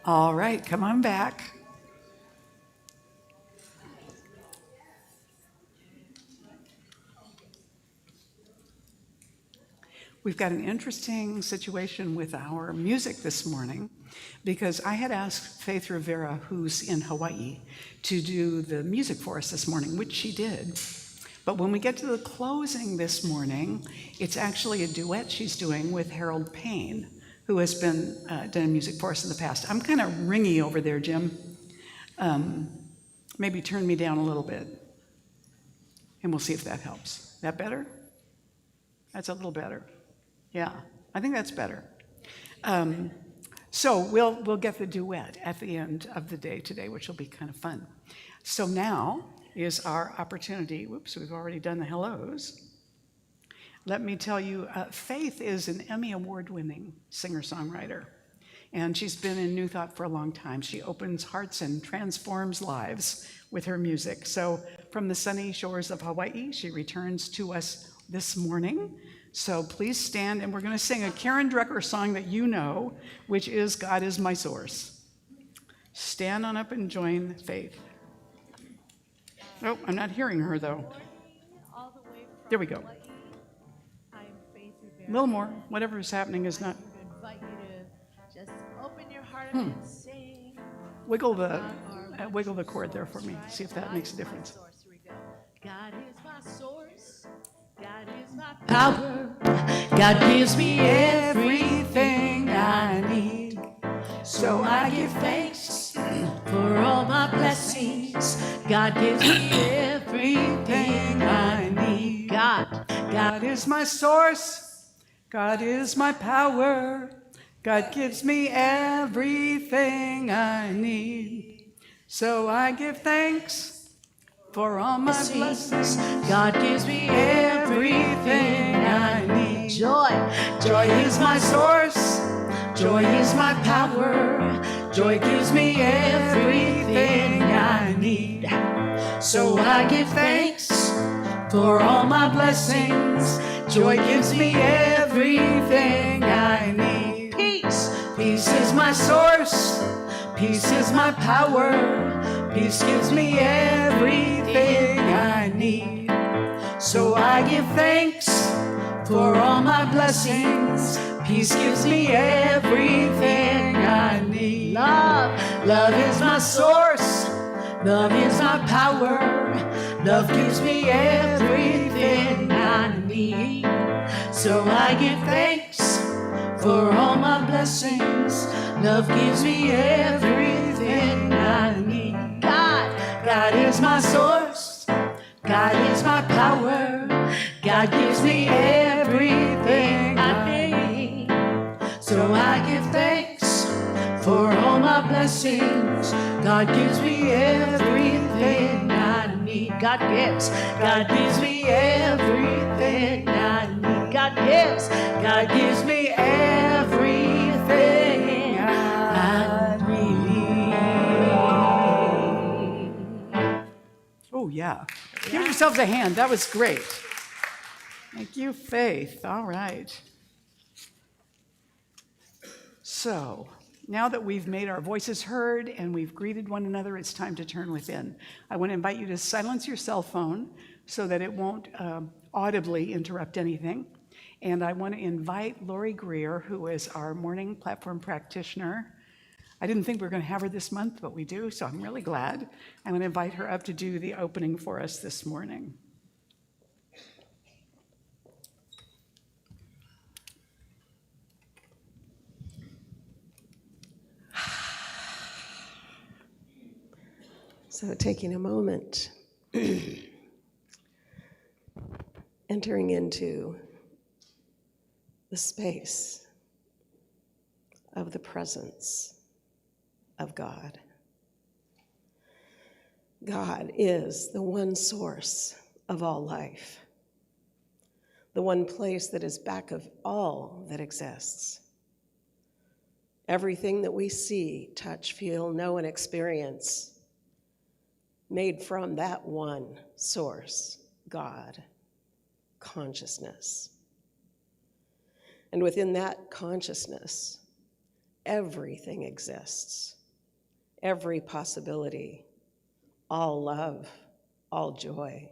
All right, come on back. We've got an interesting situation with our music this morning because I had asked Faith Rivera, who's in Hawaii, to do the music for us this morning, which she did. But when we get to the closing this morning, it's actually a duet she's doing with Harold Payne, who has been done music for us in the past. I'm kind of ringy over there, Jim. Maybe turn me down a little bit, and we'll see if that helps. That better? That's a little better. Yeah, I think that's better. So we'll get the duet at the end of the day today, which will be kind of fun. So now is our opportunity. Whoops, we've already done the hellos. Let me tell you, Faith is an Emmy Award-winning singer-songwriter, and she's been in New Thought for a long time. She opens hearts and transforms lives with her music. So from the sunny shores of Hawaii, she returns to us this morning. So please stand, and we're going to sing a Karen Drucker song that you know, which is God is My Source. Stand on up and join Faith. Oh, I'm not hearing her, though. There we go. A little more. Whatever is happening is not... Wiggle the chord there for me. See if that makes a difference. God is my source. God is my power. God gives me everything I need. So I give thanks for all my blessings. God gives me everything I need. God is my source. God is my power. God gives me everything I need. So I give thanks for all my blessings. God gives me everything I need. Joy is my source. Joy is my power. Joy gives me everything I need. So I give thanks for all my blessings. Joy gives me everything I need. Peace is my source. Peace is my power. Peace gives me everything I need. So I give thanks for all my blessings. Peace gives me everything I need. Love is my source. Love is my power. Love gives me everything I need. So I give thanks for all my blessings. Love gives me everything I need. God is my source. God is my power. God gives me everything I need. So I give thanks for all my blessings. God gives me everything I need. God gives me everything I need. God gives me everything I need. Oh, yeah. Give yourselves a hand. That was great. Thank you, Faith. All right. So, now that we've made our voices heard and we've greeted one another, it's time to turn within. I want to invite you to silence your cell phone so that it won't audibly interrupt anything. And I want to invite Lori Greer, who is our morning platform practitioner. I didn't think we were going to have her this month, but we do, so I'm really glad. I'm going to invite her up to do the opening for us this morning. So taking a moment, entering into the space of the presence of God. God is the one source of all life, the one place that is back of all that exists. Everything that we see, touch, feel, know, and experience made from that one source, God, consciousness. And within that consciousness everything exists, every possibility, all love, all joy,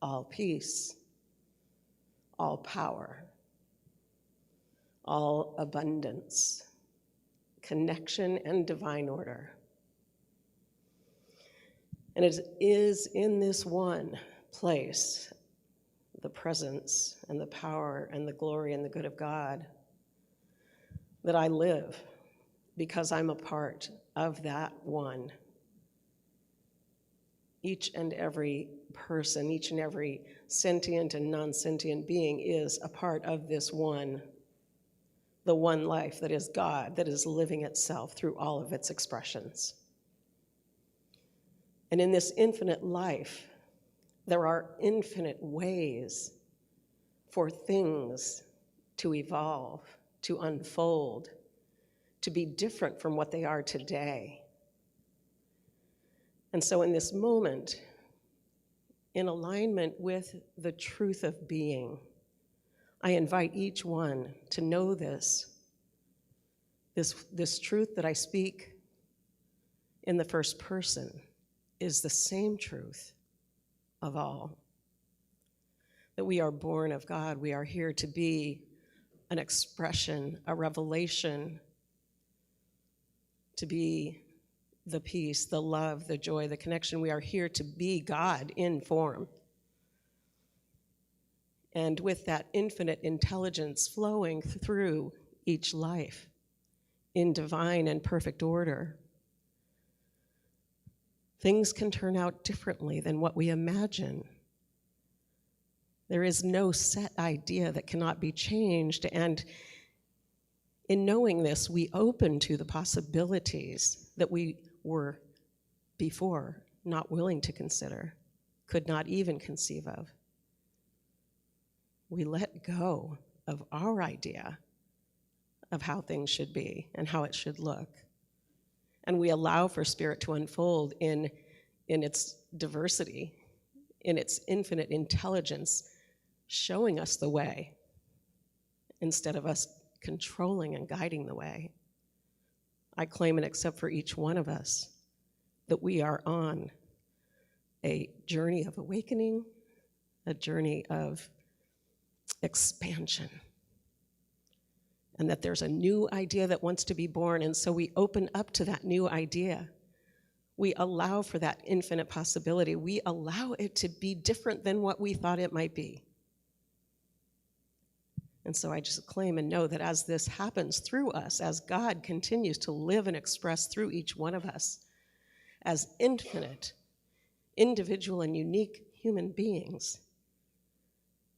all peace, all power, all abundance, connection, and divine order. And it is in this one place, the presence and the power and the glory and the good of God, that I live, because I'm a part of that one. Each and every person, each and every sentient and non-sentient being is a part of this one, the one life that is God, that is living itself through all of its expressions. And in this infinite life, there are infinite ways for things to evolve, to unfold, to be different from what they are today. And so in this moment, in alignment with the truth of being, I invite each one to know this truth that I speak in the first person is the same truth of all. That we are born of God. We are here to be an expression, a revelation, to be the peace, the love, the joy, the connection. We are here to be God in form. And with that infinite intelligence flowing through each life in divine and perfect order, things can turn out differently than what we imagine. There is no set idea that cannot be changed, and in knowing this, we open to the possibilities that we were before not willing to consider, could not even conceive of. We let go of our idea of how things should be and how it should look. And we allow for spirit to unfold in its diversity, in its infinite intelligence, showing us the way instead of us controlling and guiding the way. I claim and accept for each one of us that we are on a journey of awakening, a journey of expansion, and that there's a new idea that wants to be born, and so we open up to that new idea. We allow for that infinite possibility. We allow it to be different than what we thought it might be. And so I just claim and know that as this happens through us, as God continues to live and express through each one of us, as infinite, individual, and unique human beings,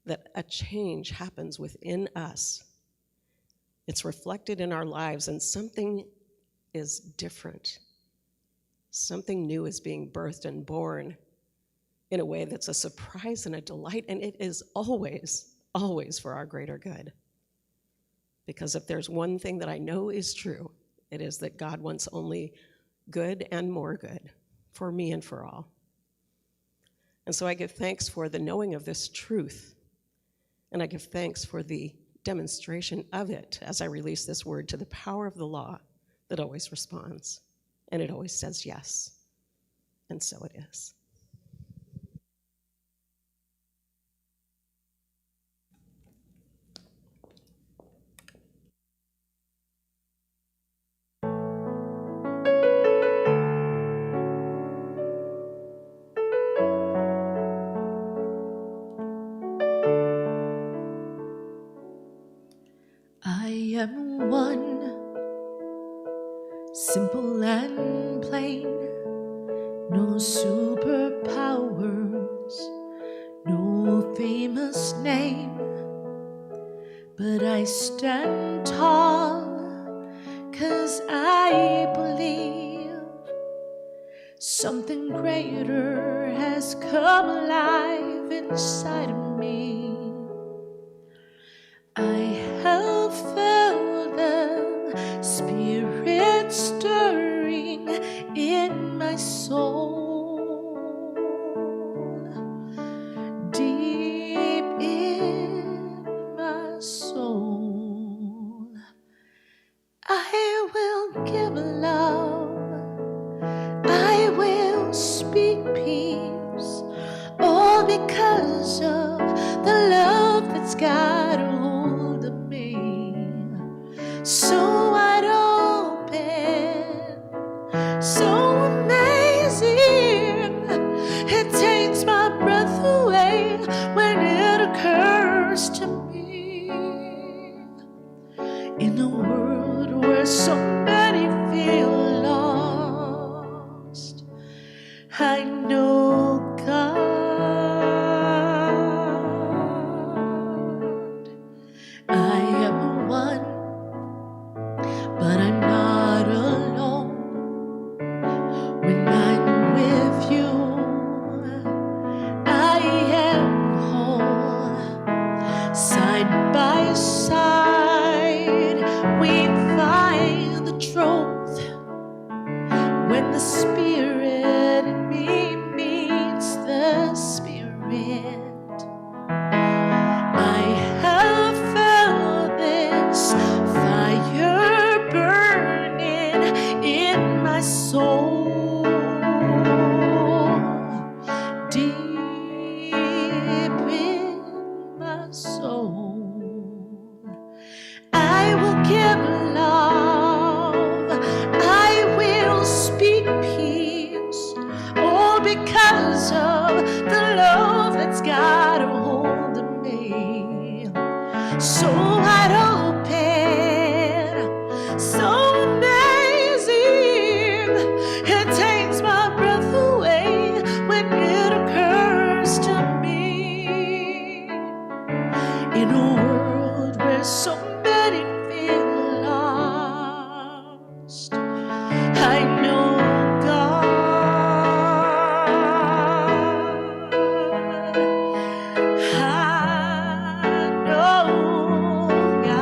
that a change happens within us. It's reflected in our lives, and something is different. Something new is being birthed and born in a way that's a surprise and a delight, and it is always for our greater good. Because if there's one thing that I know is true, it is that God wants only good and more good for me and for all. And so I give thanks for the knowing of this truth, and I give thanks for the demonstration of it as I release this word to the power of the law that always responds, and it always says yes, and so it is. I am one, simple and plain, no superpowers, no famous name, but I stand tall, 'cause I believe something greater has come alive inside of me. I have felt the Spirit stirring in my soul, deep in my soul. I give love. I will speak peace. All because of the love that's got a hold of me. So wide open, so amazing. It takes my breath away when it occurs to me. In a world where so many feel lost, I know God. I am one, but I'm not alone. When I'm with you, I am whole. Side by side, we find the truth. When the Spirit in me meets the Spirit, I have felt this fire burning in my soul, deep in my soul. I will give love, I will speak peace, all because of the love that's got a hold of me. So wide open, so amazing. It takes my breath away when it occurs to me. In a world where so many feel lost, I know God. I know God.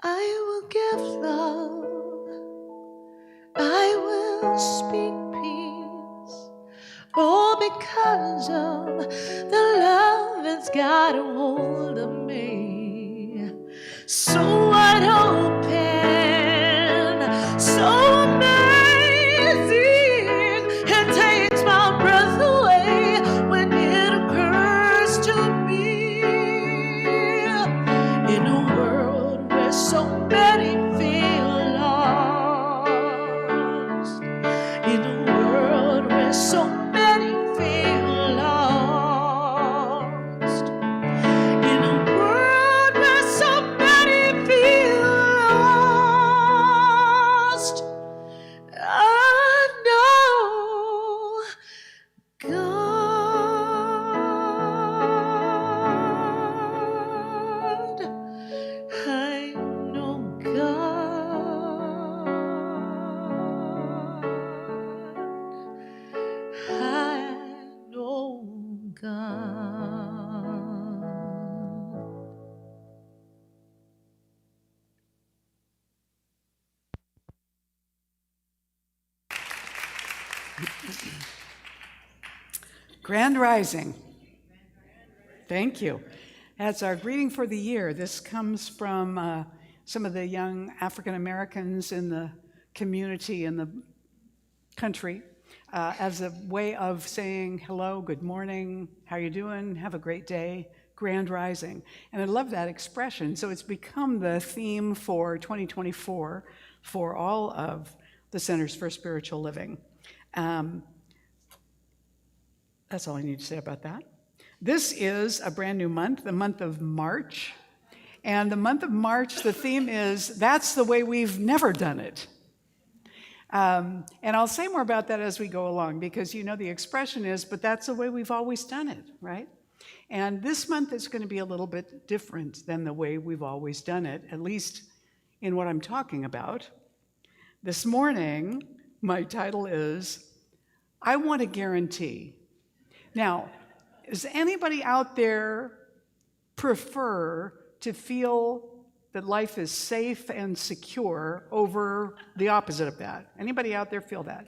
I will give love, I will speak peace, all because of the love that's got a hold of me. So wide open, so amazing. It takes my breath away when it occurs to me. In a world where so many feel lost, in a world where so many feel lost, in a world where so many feel lost, I know God. I know God. I know God. Grand Rising. Thank you. As our greeting for the year, this comes from some of the young African Americans in the community, in the country, as a way of saying hello, good morning, how you doing, have a great day, Grand Rising. And I love that expression. So it's become the theme for 2024 for all of the Centers for Spiritual Living. That's all I need to say about that. This is a brand new month, the month of March. And the month of March, the theme is, that's the way we've never done it. And I'll say more about that as we go along, because you know the expression is, but that's the way we've always done it, right? And this month is going to be a little bit different than the way we've always done it, at least in what I'm talking about. This morning, my title is, I Want a Guarantee. Now, does anybody out there prefer to feel that life is safe and secure over the opposite of that. Anybody out there feel that?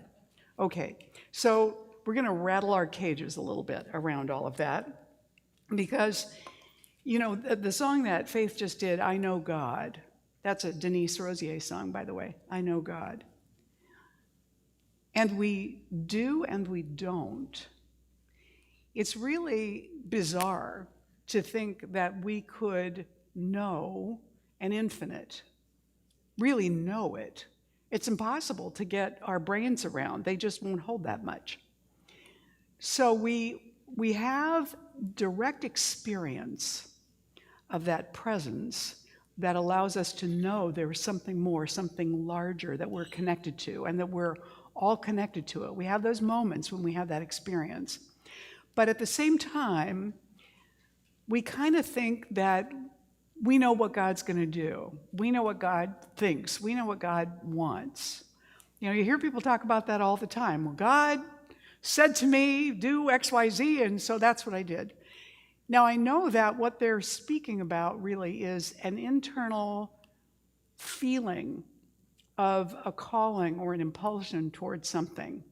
Okay, so we're going to rattle our cages a little bit around all of that, because, you know, the song that Faith just did, I Know God, that's a Denise Rosier song, by the way, I Know God. And we do and we don't. It's really bizarre to think that we could know an infinite, really know it. It's impossible to get our brains around. They just won't hold that much. So we have direct experience of that presence that allows us to know there's something more, something larger that we're connected to, and that we're all connected to it. We have those moments when we have that experience. But at the same time, we kind of think that we know what God's going to do. We know what God thinks. We know what God wants. You know, you hear people talk about that all the time. Well, God said to me, do X, Y, Z, and so that's what I did. Now, I know that what they're speaking about really is an internal feeling of a calling or an impulsion towards something,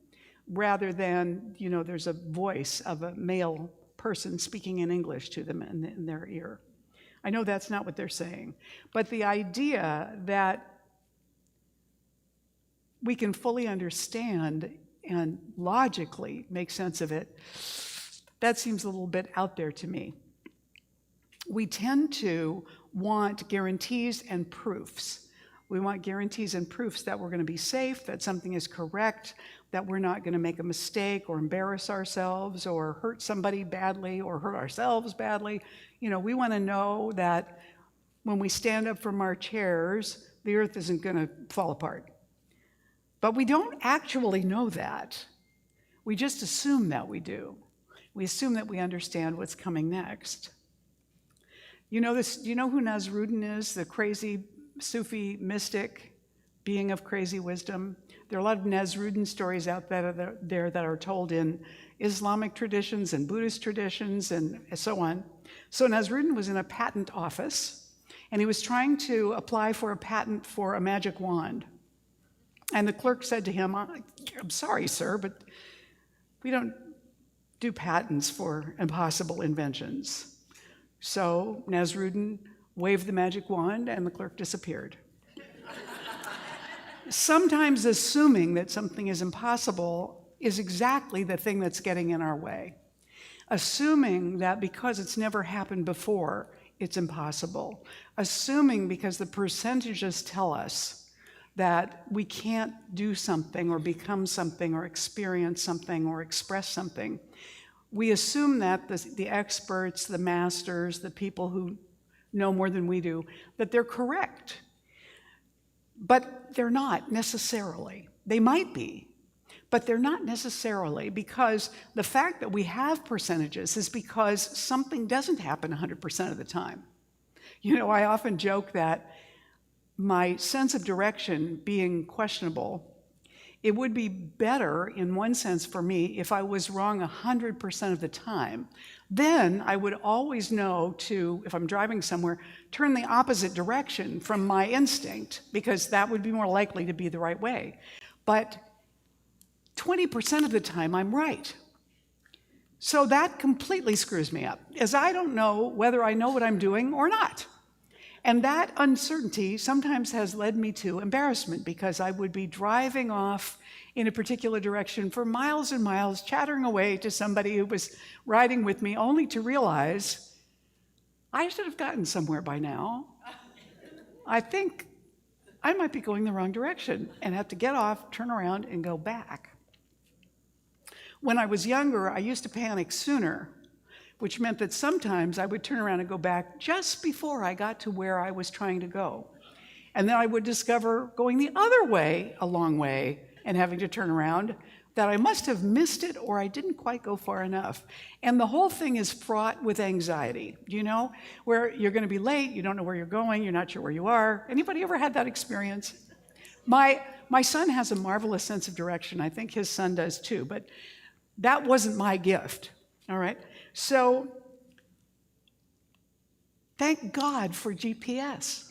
rather than, you know, there's a voice of a male person speaking in English to them in their ear. I know that's not what they're saying, but the idea that we can fully understand and logically make sense of it, that seems a little bit out there to me. We tend to want guarantees and proofs. We want guarantees and proofs that we're going to be safe, that something is correct, that we're not going to make a mistake or embarrass ourselves or hurt somebody badly or hurt ourselves badly. You know, we want to know that when we stand up from our chairs, the earth isn't going to fall apart. But we don't actually know that. We just assume that we do. We assume that we understand what's coming next. You know this? Do you know who Nasruddin is, the crazy Sufi mystic, being of crazy wisdom? There are a lot of Nasruddin stories out there that are told in Islamic traditions and Buddhist traditions and so on. So Nasruddin was in a patent office, and he was trying to apply for a patent for a magic wand. And the clerk said to him, I'm sorry, sir, but we don't do patents for impossible inventions. So Nasruddin waved the magic wand, and the clerk disappeared. Sometimes assuming that something is impossible is exactly the thing that's getting in our way. Assuming that because it's never happened before, it's impossible. Assuming because the percentages tell us that we can't do something or become something or experience something or express something. We assume that the experts, the masters, the people who know more than we do, that they're correct. But they're not necessarily. They might be, but they're not necessarily, because the fact that we have percentages is because something doesn't happen 100% of the time. You know, I often joke that my sense of direction being questionable, it would be better in one sense for me if I was wrong 100% of the time. Then I would always know to, if I'm driving somewhere, turn the opposite direction from my instinct, because that would be more likely to be the right way. But 20% of the time I'm right. So that completely screws me up, as I don't know whether I know what I'm doing or not. And that uncertainty sometimes has led me to embarrassment, because I would be driving off in a particular direction for miles and miles, chattering away to somebody who was riding with me, only to realize I should have gotten somewhere by now. I think I might be going the wrong direction and have to get off, turn around, and go back. When I was younger, I used to panic sooner, which meant that sometimes I would turn around and go back just before I got to where I was trying to go. And then I would discover, going the other way a long way and having to turn around, that I must have missed it or I didn't quite go far enough. And the whole thing is fraught with anxiety, you know, where you're going to be late, you don't know where you're going, you're not sure where you are. Anybody ever had that experience? My son has a marvelous sense of direction. I think his son does too, but that wasn't my gift, all right? So thank God for GPS.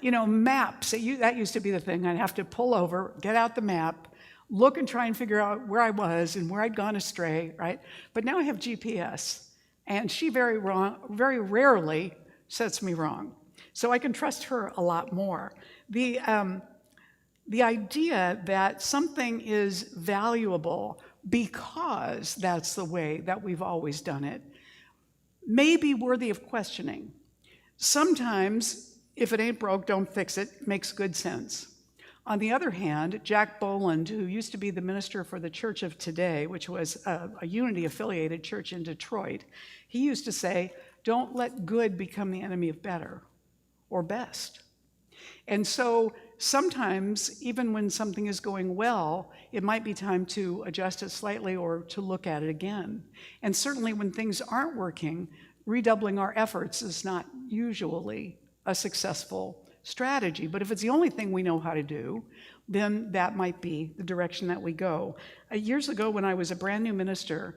Maps, that used to be the thing. I'd have to pull over, get out the map, look and try and figure out where I was and where I'd gone astray, right? But now I have GPS, and she very rarely sets me wrong. So I can trust her a lot more. The idea that something is valuable because that's the way that we've always done it may be worthy of questioning. Sometimes, if it ain't broke, don't fix it, makes good sense. On the other hand, Jack Boland, who used to be the minister for the Church of Today, which was a Unity-affiliated church in Detroit, he used to say, don't let good become the enemy of better or best. And so sometimes, even when something is going well, it might be time to adjust it slightly or to look at it again. And certainly when things aren't working, redoubling our efforts is not usually a successful strategy. But if it's the only thing we know how to do, then that might be the direction that we go. Years ago, when I was a brand new minister,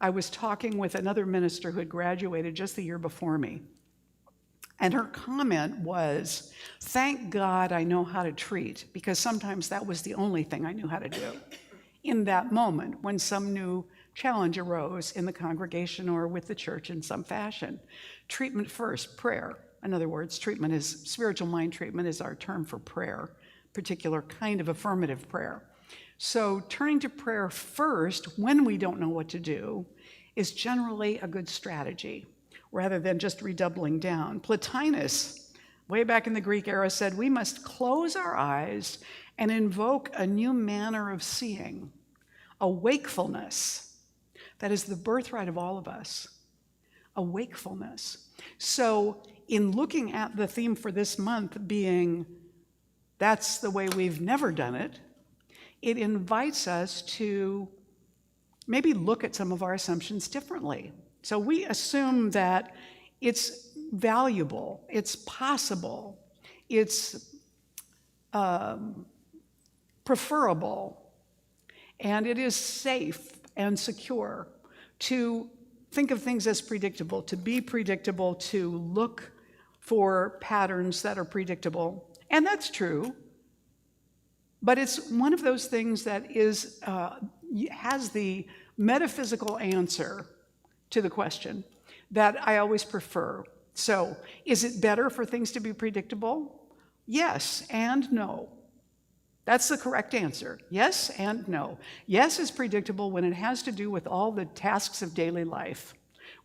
I was talking with another minister who had graduated just the year before me. And her comment was, thank God I know how to treat, because sometimes that was the only thing I knew how to do in that moment when some new challenge arose in the congregation or with the church in some fashion. Treatment first, prayer. In other words, spiritual mind treatment is our term for prayer, particular kind of affirmative prayer. So turning to prayer first when we don't know what to do is generally a good strategy, rather than just redoubling down. Plotinus, way back in the Greek era, said we must close our eyes and invoke a new manner of seeing, a wakefulness that is the birthright of all of us, a wakefulness. So in looking at the theme for this month being, that's the way we've never done it, it invites us to maybe look at some of our assumptions differently. So we assume that it's valuable, it's possible, it's preferable, and it is safe and secure to think of things as predictable, to be predictable, to look for patterns that are predictable. And that's true, but it's one of those things that has the metaphysical answer to the question that I always prefer. So, is it better for things to be predictable? Yes and no. That's the correct answer. Yes and no. Yes is predictable when it has to do with all the tasks of daily life,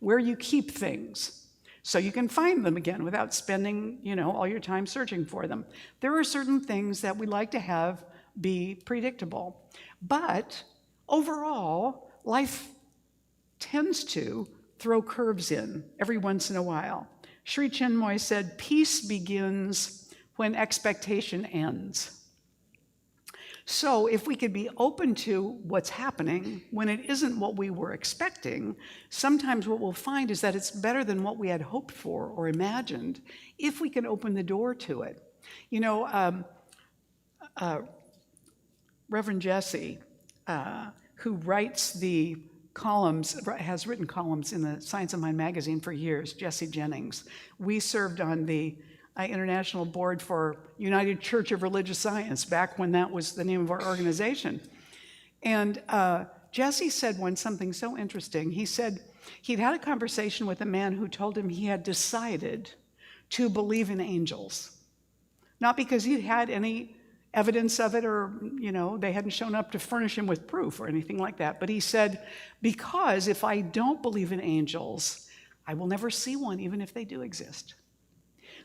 where you keep things, so you can find them again without spending, all your time searching for them. There are certain things that we like to have be predictable. But overall, life tends to throw curves in every once in a while. Sri Chinmoy said, peace begins when expectation ends. So if we could be open to what's happening when it isn't what we were expecting, sometimes what we'll find is that it's better than what we had hoped for or imagined if we can open the door to it. Reverend Jesse, who writes the columns, has written columns in the Science of Mind magazine for years, Jesse Jennings. We served on the International Board for United Church of Religious Science back when that was the name of our organization. And Jesse said once something so interesting. He said he'd had a conversation with a man who told him he had decided to believe in angels. Not because he'd had any evidence of it or, they hadn't shown up to furnish him with proof or anything like that. But he said, because if I don't believe in angels, I will never see one, even if they do exist.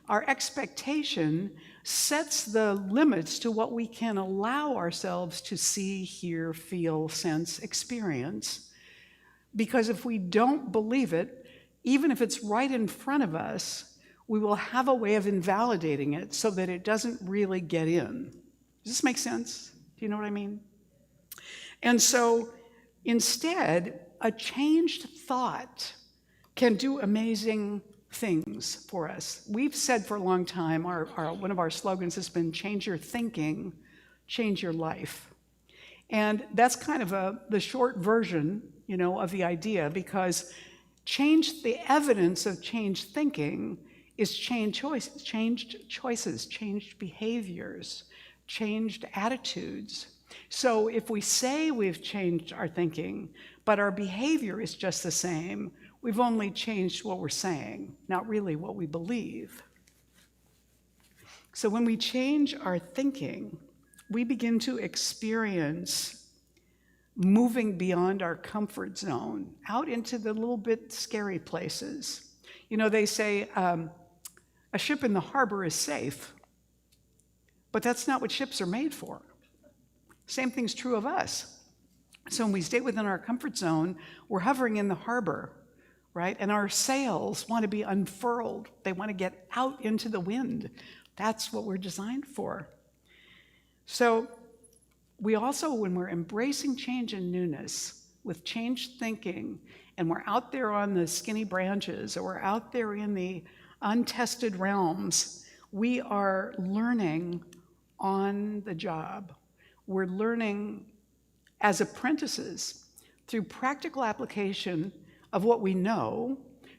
Our expectation sets the limits to what we can allow ourselves to see, hear, feel, sense, experience. Because if we don't believe it, even if it's right in front of us, we will have a way of invalidating it so that it doesn't really get in. Does this make sense? Do you know what I mean? And so instead, a changed thought can do amazing things for us. We've said for a long time, one of our slogans has been, change your thinking, change your life. And that's kind of the short version, of the idea, because the evidence of changed thinking is changed choices, changed behaviors, changed attitudes. So if we say we've changed our thinking, but our behavior is just the same, we've only changed what we're saying, not really what we believe. So when we change our thinking, we begin to experience moving beyond our comfort zone, out into the little bit scary places. You know, they say a ship in the harbor is safe, but that's not what ships are made for. Same thing's true of us. So when we stay within our comfort zone, we're hovering in the harbor, right? And our sails want to be unfurled. They want to get out into the wind. That's what we're designed for. So we also, when we're embracing change and newness with changed thinking, and we're out there on the skinny branches, or we're out there in the untested realms, we are learning on the job. We're learning as apprentices through practical application of what we know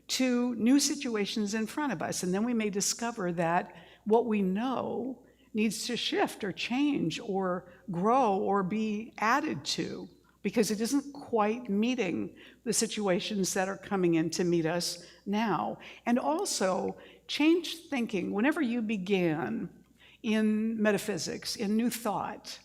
to new situations in front of us. And then we may discover that what we know needs to shift or change or grow or be added to because it isn't quite meeting the situations that are coming in to meet us now. And also, changed thinking, whenever you began in metaphysics, in New Thought,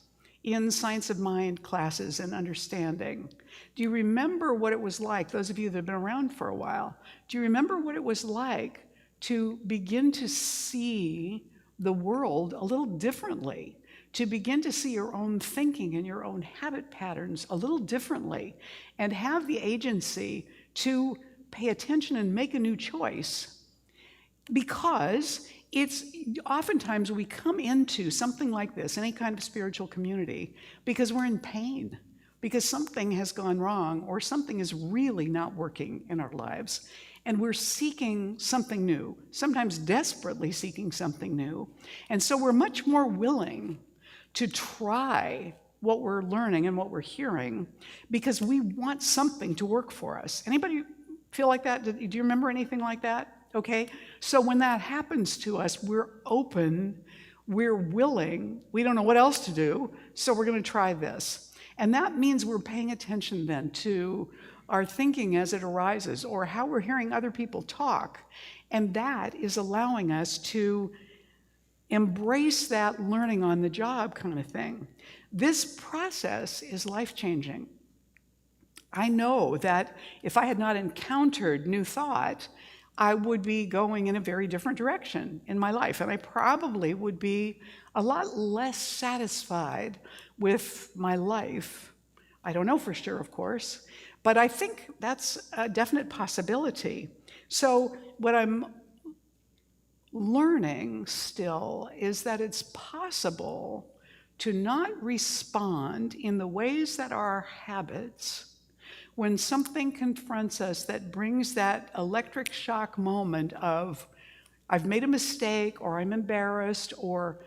in science of mind classes and understanding, do you remember what it was like, those of you that have been around for a while, do you remember what it was like to begin to see the world a little differently, to begin to see your own thinking and your own habit patterns a little differently, and have the agency to pay attention and make a new choice? Because it's oftentimes we come into something like this, any kind of spiritual community, because we're in pain, because something has gone wrong or something is really not working in our lives. And we're seeking something new, sometimes desperately seeking something new. And so we're much more willing to try what we're learning and what we're hearing because we want something to work for us. Anybody feel like that? Do you remember anything like that? Okay, so when that happens to us, we're open, we're willing, we don't know what else to do, so we're going to try this. And that means we're paying attention then to our thinking as it arises or how we're hearing other people talk. And that is allowing us to embrace that learning on the job kind of thing. This process is life-changing. I know that if I had not encountered New Thought, I would be going in a very different direction in my life, and I probably would be a lot less satisfied with my life. I don't know for sure, of course, but I think that's a definite possibility. So what I'm learning still is that it's possible to not respond in the ways that are our habits when something confronts us that brings that electric shock moment of, I've made a mistake, or I'm embarrassed, or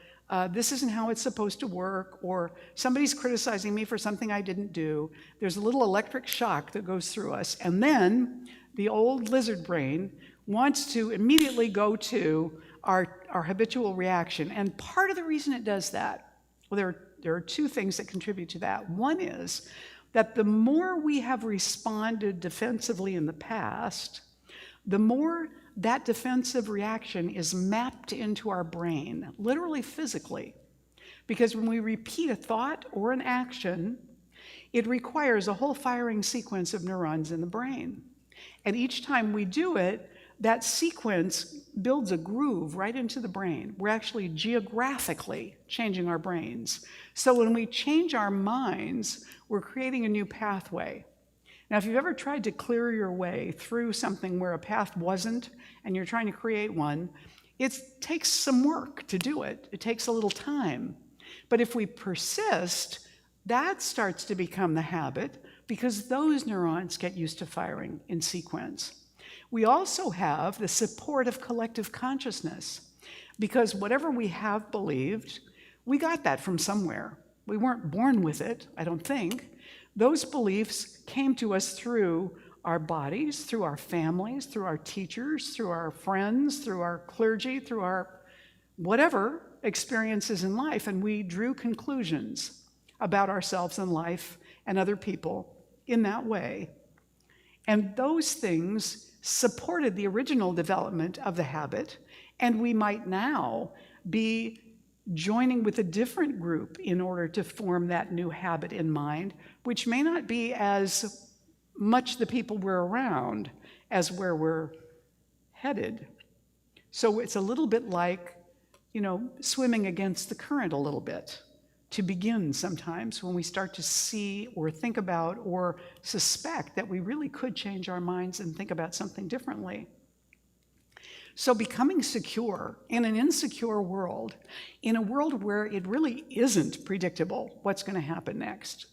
this isn't how it's supposed to work, or somebody's criticizing me for something I didn't do. There's a little electric shock that goes through us. And then the old lizard brain wants to immediately go to our habitual reaction. And part of the reason it does that, well, there are two things that contribute to that. One is that the more we have responded defensively in the past, the more that defensive reaction is mapped into our brain, literally physically. Because when we repeat a thought or an action, it requires a whole firing sequence of neurons in the brain. And each time we do it, that sequence builds a groove right into the brain. We're actually geographically changing our brains. So when we change our minds, we're creating a new pathway. Now, if you've ever tried to clear your way through something where a path wasn't, and you're trying to create one, it takes some work to do it. It takes a little time. But if we persist, that starts to become the habit because those neurons get used to firing in sequence. We also have the support of collective consciousness because whatever we have believed, we got that from somewhere. We weren't born with it, I don't think. Those beliefs came to us through our bodies, through our families, through our teachers, through our friends, through our clergy, through our whatever experiences in life, and we drew conclusions about ourselves and life and other people in that way. And those things supported the original development of the habit, and we might now be joining with a different group in order to form that new habit in mind, which may not be as much the people we're around as where we're headed. So it's a little bit like, swimming against the current a little bit to begin sometimes when we start to see or think about or suspect that we really could change our minds and think about something differently. So becoming secure in an insecure world, in a world where it really isn't predictable what's going to happen next,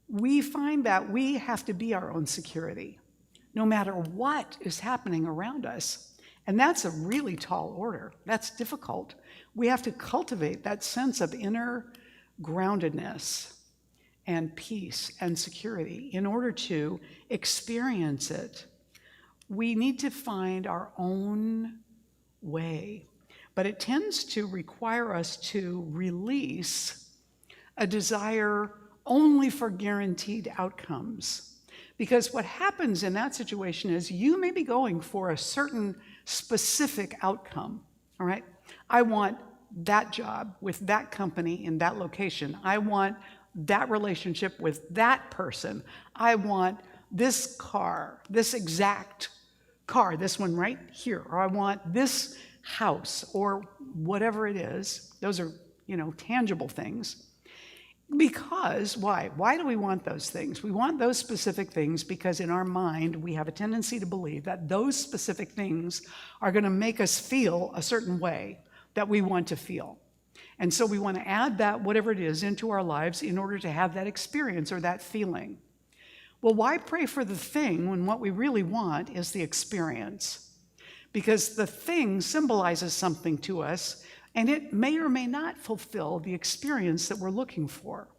we find that we have to be our own security, no matter what is happening around us. And that's a really tall order. That's difficult. We have to cultivate that sense of inner groundedness and peace and security in order to experience it. We need to find our own way, but it tends to require us to release a desire only for guaranteed outcomes. Because what happens in that situation is you may be going for a certain specific outcome, all right? I want that job with that company in that location. I want that relationship with that person. I want this car, this exact car, this one right here, or I want this house, or whatever it is. Those are, tangible things. Because, why? Why do we want those things? We want those specific things because in our mind, we have a tendency to believe that those specific things are going to make us feel a certain way that we want to feel. And so we want to add that, whatever it is, into our lives in order to have that experience or that feeling. Well, why pray for the thing when what we really want is the experience? Because the thing symbolizes something to us, and it may or may not fulfill the experience that we're looking for.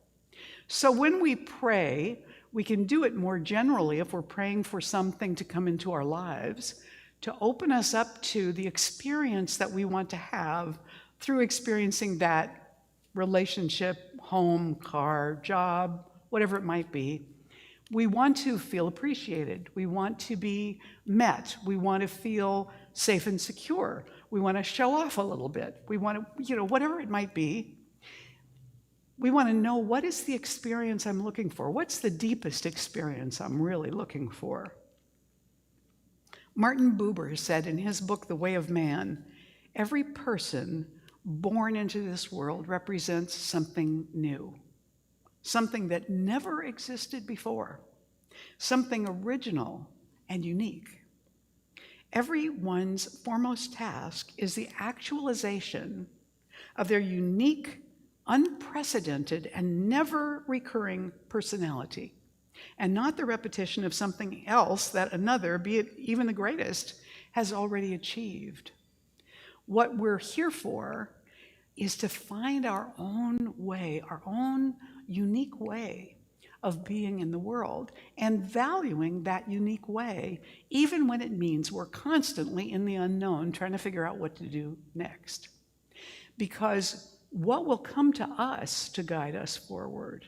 So when we pray, we can do it more generally if we're praying for something to come into our lives, to open us up to the experience that we want to have through experiencing that relationship, home, car, job, whatever it might be. We want to feel appreciated. We want to be met. We want to feel safe and secure. We want to show off a little bit. We want to, whatever it might be. We want to know, what is the experience I'm looking for? What's the deepest experience I'm really looking for? Martin Buber said in his book, The Way of Man, every person born into this world represents something new, something that never existed before, something original and unique. Everyone's foremost task is the actualization of their unique, unprecedented, and never recurring personality, and not the repetition of something else that another, be it even the greatest, has already achieved. What we're here for is to find our own way, our own unique way of being in the world, and valuing that unique way, even when it means we're constantly in the unknown, trying to figure out what to do next. Because what will come to us to guide us forward,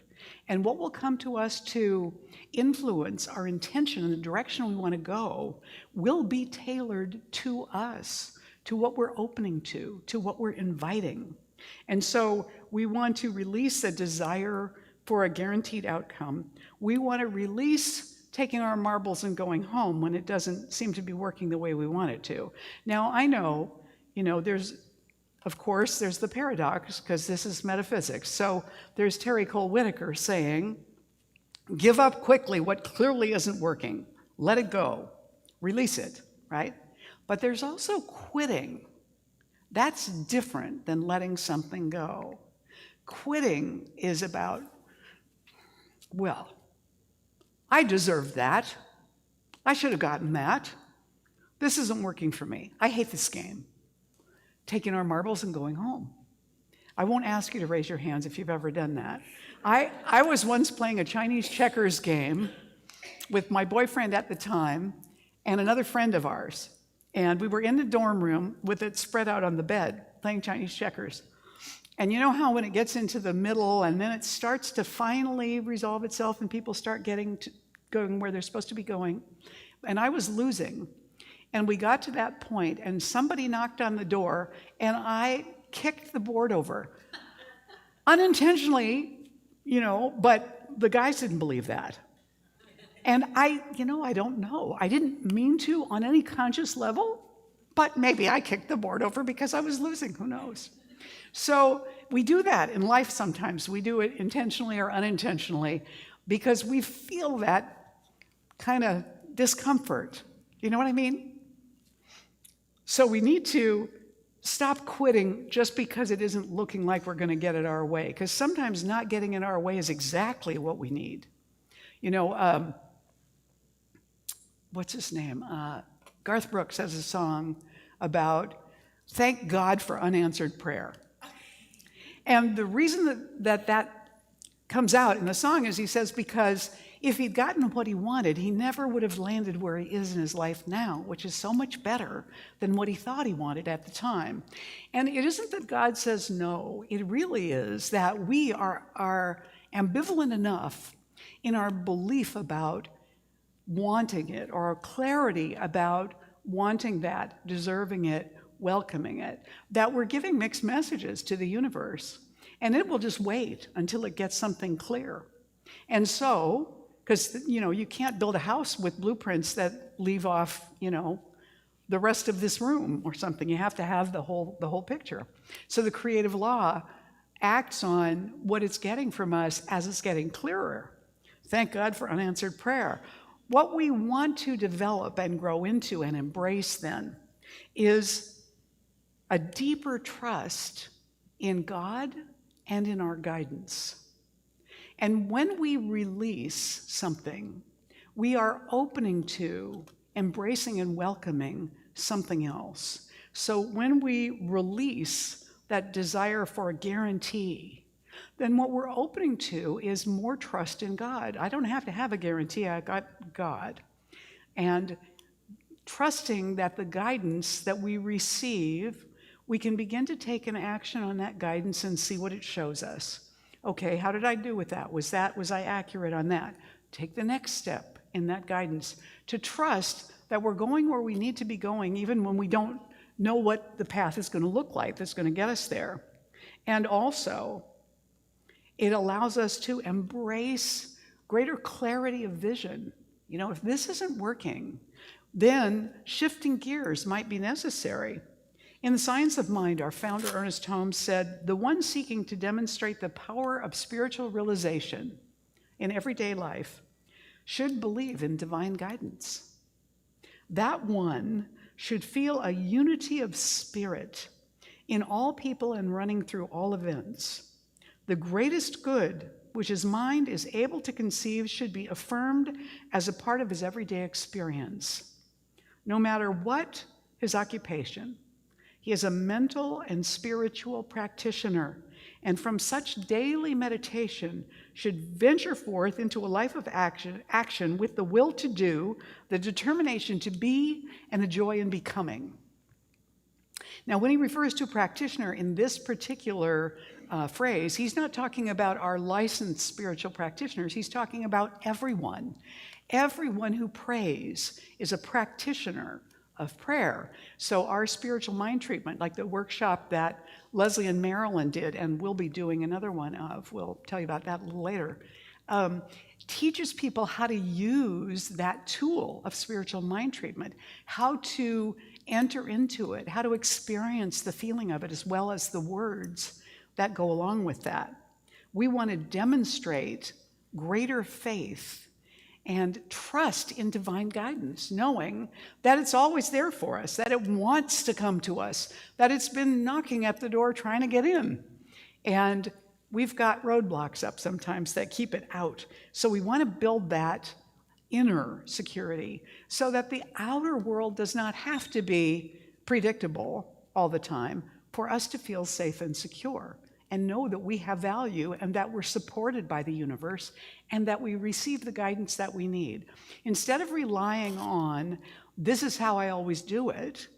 and what will come to us to influence our intention in the direction we want to go, will be tailored to us, to what we're opening to what we're inviting. And so we want to release a desire for a guaranteed outcome. We want to release taking our marbles and going home when it doesn't seem to be working the way we want it to. Now, I know, there's the paradox, because this is metaphysics. So there's Terry Cole Whitaker saying, give up quickly what clearly isn't working. Let it go. Release it, right? But there's also quitting. That's different than letting something go. Quitting is about, well, I deserved that. I should have gotten that. This isn't working for me. I hate this game. Taking our marbles and going home. I won't ask you to raise your hands if you've ever done that. I was once playing a Chinese checkers game with my boyfriend at the time and another friend of ours. And we were in the dorm room with it spread out on the bed, playing Chinese checkers. And you know how when it gets into the middle and then it starts to finally resolve itself and people start going where they're supposed to be going? And I was losing. And we got to that point and somebody knocked on the door and I kicked the board over. Unintentionally, but the guys didn't believe that. And I don't know. I didn't mean to on any conscious level, but maybe I kicked the board over because I was losing, who knows? So we do that in life sometimes. We do it intentionally or unintentionally because we feel that kind of discomfort. You know what I mean? So we need to stop quitting just because it isn't looking like we're going to get it our way, because sometimes not getting it our way is exactly what we need. What's his name? Garth Brooks has a song about thank God for unanswered prayer. And the reason that comes out in the song is he says because if he'd gotten what he wanted, he never would have landed where he is in his life now, which is so much better than what he thought he wanted at the time. And it isn't that God says no. It really is that we are ambivalent enough in our belief about wanting it, or our clarity about wanting that, deserving it, welcoming it, that we're giving mixed messages to the universe. And it will just wait until it gets something clear. And so, because you can't build a house with blueprints that leave off, the rest of this room or something. You have to have the whole picture. So the creative law acts on what it's getting from us as it's getting clearer. Thank God for unanswered prayer. What we want to develop and grow into and embrace then is a deeper trust in God and in our guidance. And when we release something, we are opening to, embracing and welcoming something else. So when we release that desire for a guarantee, then what we're opening to is more trust in God. I don't have to have a guarantee, I got God. And trusting that the guidance that we receive, we can begin to take an action on that guidance and see what it shows us. Okay, how did I do with that? Was I accurate on that? Take the next step in that guidance to trust that we're going where we need to be going, even when we don't know what the path is going to look like that's going to get us there. And also, it allows us to embrace greater clarity of vision. If this isn't working, then shifting gears might be necessary. In The Science of Mind, our founder, Ernest Holmes, said, the one seeking to demonstrate the power of spiritual realization in everyday life should believe in divine guidance. That one should feel a unity of spirit in all people and running through all events. The greatest good which his mind is able to conceive should be affirmed as a part of his everyday experience. No matter what his occupation, he is a mental and spiritual practitioner, and from such daily meditation should venture forth into a life of action with the will to do, the determination to be, and the joy in becoming. Now, when he refers to practitioner in this particular phrase, he's not talking about our licensed spiritual practitioners. He's talking about everyone. Everyone who prays is a practitioner of prayer. So our spiritual mind treatment, like the workshop that Leslie and Marilyn did, and we'll be doing another one of, we'll tell you about that a little later, teaches people how to use that tool of spiritual mind treatment, how to enter into it, how to experience the feeling of it, as well as the words that go along with that. We want to demonstrate greater faith and trust in divine guidance, knowing that it's always there for us, that it wants to come to us, that it's been knocking at the door trying to get in. And we've got roadblocks up sometimes that keep it out. So we want to build that inner security so that the outer world does not have to be predictable all the time for us to feel safe and secure. and know that we have value and that we're supported by the universe and that we receive the guidance that we need. Instead of relying on, this is how I always do it,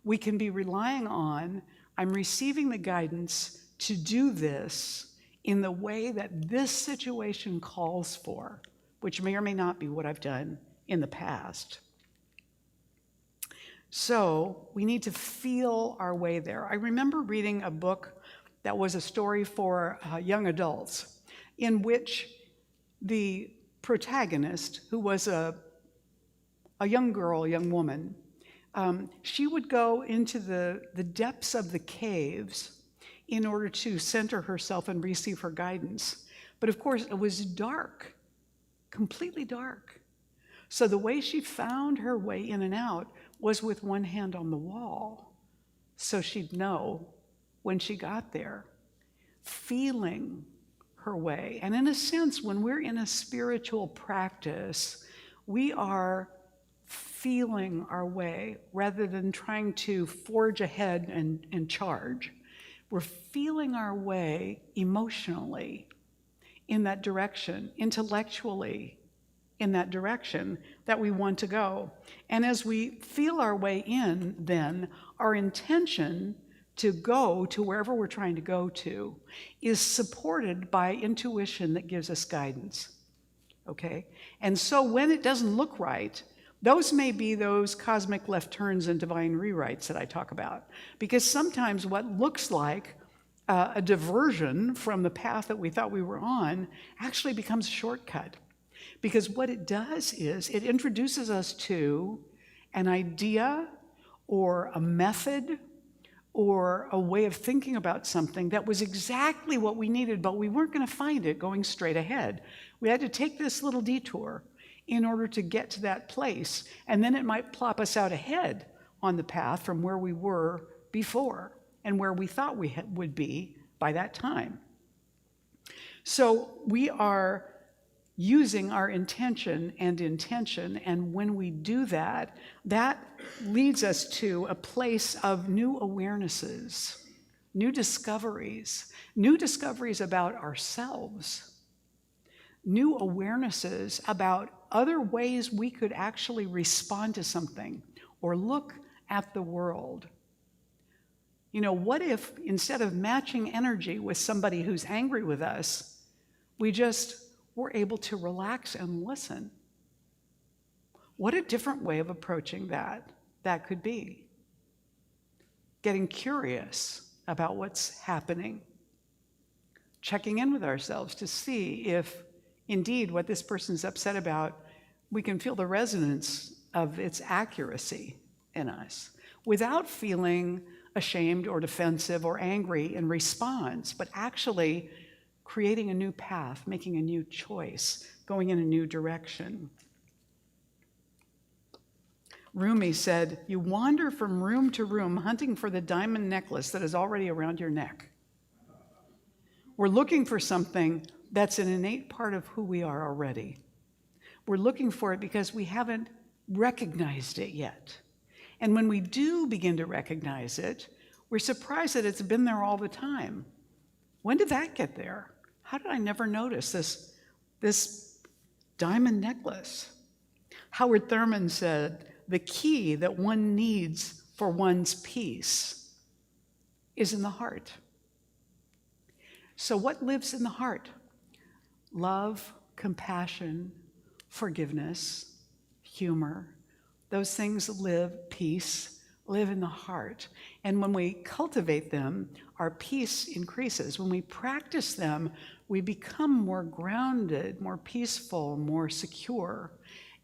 we can be relying on, I'm receiving the guidance to do this in the way that this situation calls for, which may or may not be what I've done in the past. So we need to feel our way there. I remember reading a book that was a story for young adults in which the protagonist, who was a young girl, a young woman, she would go into the depths of the caves in order to center herself and receive her guidance. But of course, it was dark, completely dark. So the way she found her way in and out was with one hand on the wall, so she'd know when she got there, feeling her way. And in a sense, when we're in a spiritual practice, we are feeling our way rather than trying to forge ahead and charge. We're feeling our way emotionally in that direction, intellectually in that direction that we want to go. And as we feel our way in, then our intention to go to wherever we're trying to go to is supported by intuition that gives us guidance, okay? And so when it doesn't look right, those may be those cosmic left turns and divine rewrites that I talk about. Because sometimes what looks like a diversion from the path that we thought we were on actually becomes a shortcut. Because what it does is it introduces us to an idea or a method or a way of thinking about something that was exactly what we needed, but we weren't going to find it going straight ahead. We had to take this little detour in order to get to that place, and then it might plop us out ahead on the path from where we were before and where we thought we would be by that time. So we are using our intention, and when we do that, that leads us to a place of new awarenesses, new discoveries about ourselves, new awarenesses about other ways we could actually respond to something or look at the world. You know, what if instead of matching energy with somebody who's angry with us, we just were able to relax and listen? What a different way of approaching that could be. Getting curious about what's happening. Checking in with ourselves to see if indeed what this person's upset about, we can feel the resonance of its accuracy in us without feeling ashamed or defensive or angry in response, but actually creating a new path, making a new choice, going in a new direction. Rumi said, "You wander from room to room hunting for the diamond necklace that is already around your neck." We're looking for something that's an innate part of who we are already. We're looking for it because we haven't recognized it yet. And when we do begin to recognize it, we're surprised that it's been there all the time. When did that get there? How did I never notice this diamond necklace? Howard Thurman said, "The key that one needs for one's peace is in the heart." So what lives in the heart? Love, compassion, forgiveness, humor. Those things live, peace, live in the heart. And when we cultivate them, our peace increases. When we practice them, we become more grounded, more peaceful, more secure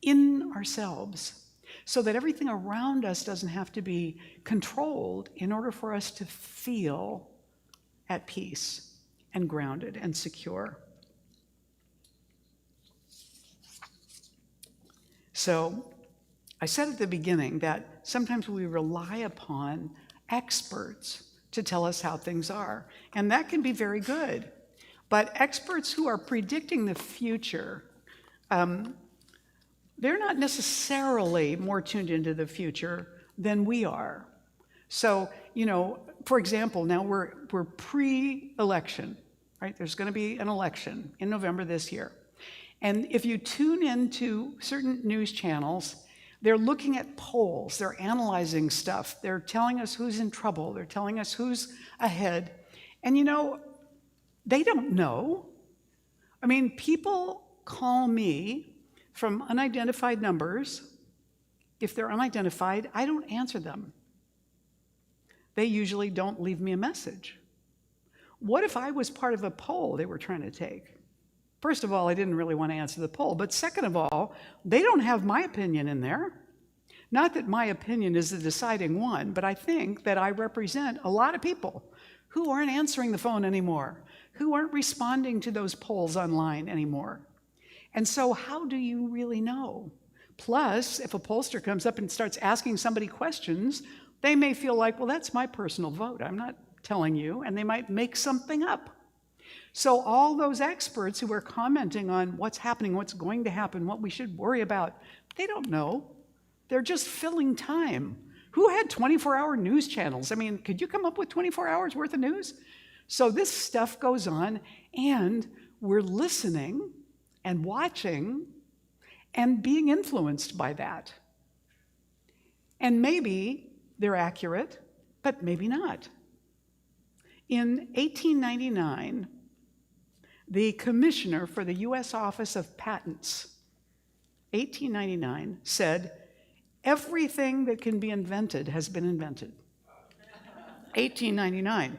in ourselves, so that everything around us doesn't have to be controlled in order for us to feel at peace and grounded and secure. So I said at the beginning that sometimes we rely upon experts to tell us how things are, and that can be very good. But experts who are predicting the future, they're not necessarily more tuned into the future than we are. So for example, now we're pre-election, right? There's going to be an election in November this year. And if you tune into certain news channels, they're looking at polls, they're analyzing stuff, they're telling us who's in trouble, they're telling us who's ahead. And they don't know. I mean, people call me from unidentified numbers. If they're unidentified, I don't answer them. They usually don't leave me a message. What if I was part of a poll they were trying to take? First of all, I didn't really want to answer the poll, but second of all, they don't have my opinion in there. Not that my opinion is the deciding one, but I think that I represent a lot of people who aren't answering the phone anymore, who aren't responding to those polls online anymore. And so how do you really know? Plus, if a pollster comes up and starts asking somebody questions, they may feel like, well, that's my personal vote. I'm not telling you, and they might make something up. So all those experts who are commenting on what's happening, what's going to happen, what we should worry about, they don't know. They're just filling time. Who had 24-hour news channels? I mean, could you come up with 24 hours worth of news? So this stuff goes on, and we're listening and watching and being influenced by that. And maybe they're accurate, but maybe not. In 1899, the commissioner for the U.S. Office of Patents, 1899, said, everything that can be invented has been invented. 1899.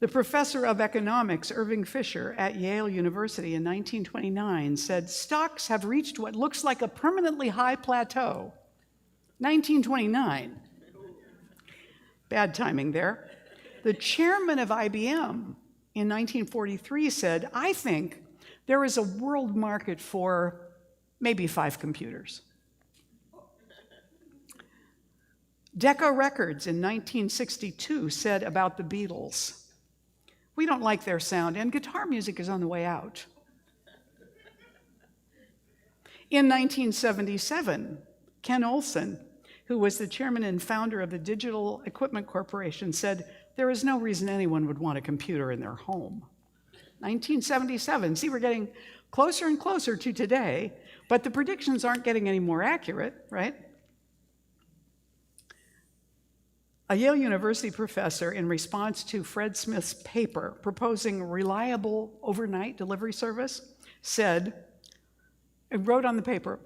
The professor of economics, Irving Fisher, at Yale University in 1929 said, stocks have reached what looks like a permanently high plateau. 1929. Bad timing there. The chairman of IBM in 1943 said, I think there is a world market for maybe 5 computers. Decca Records in 1962 said about the Beatles, we don't like their sound, and guitar music is on the way out. In 1977, Ken Olsen, who was the chairman and founder of the Digital Equipment Corporation, said, there is no reason anyone would want a computer in their home. 1977. See, we're getting closer and closer to today, but the predictions aren't getting any more accurate, right? A Yale University professor, in response to Fred Smith's paper proposing reliable overnight delivery service, said, and wrote on the paper,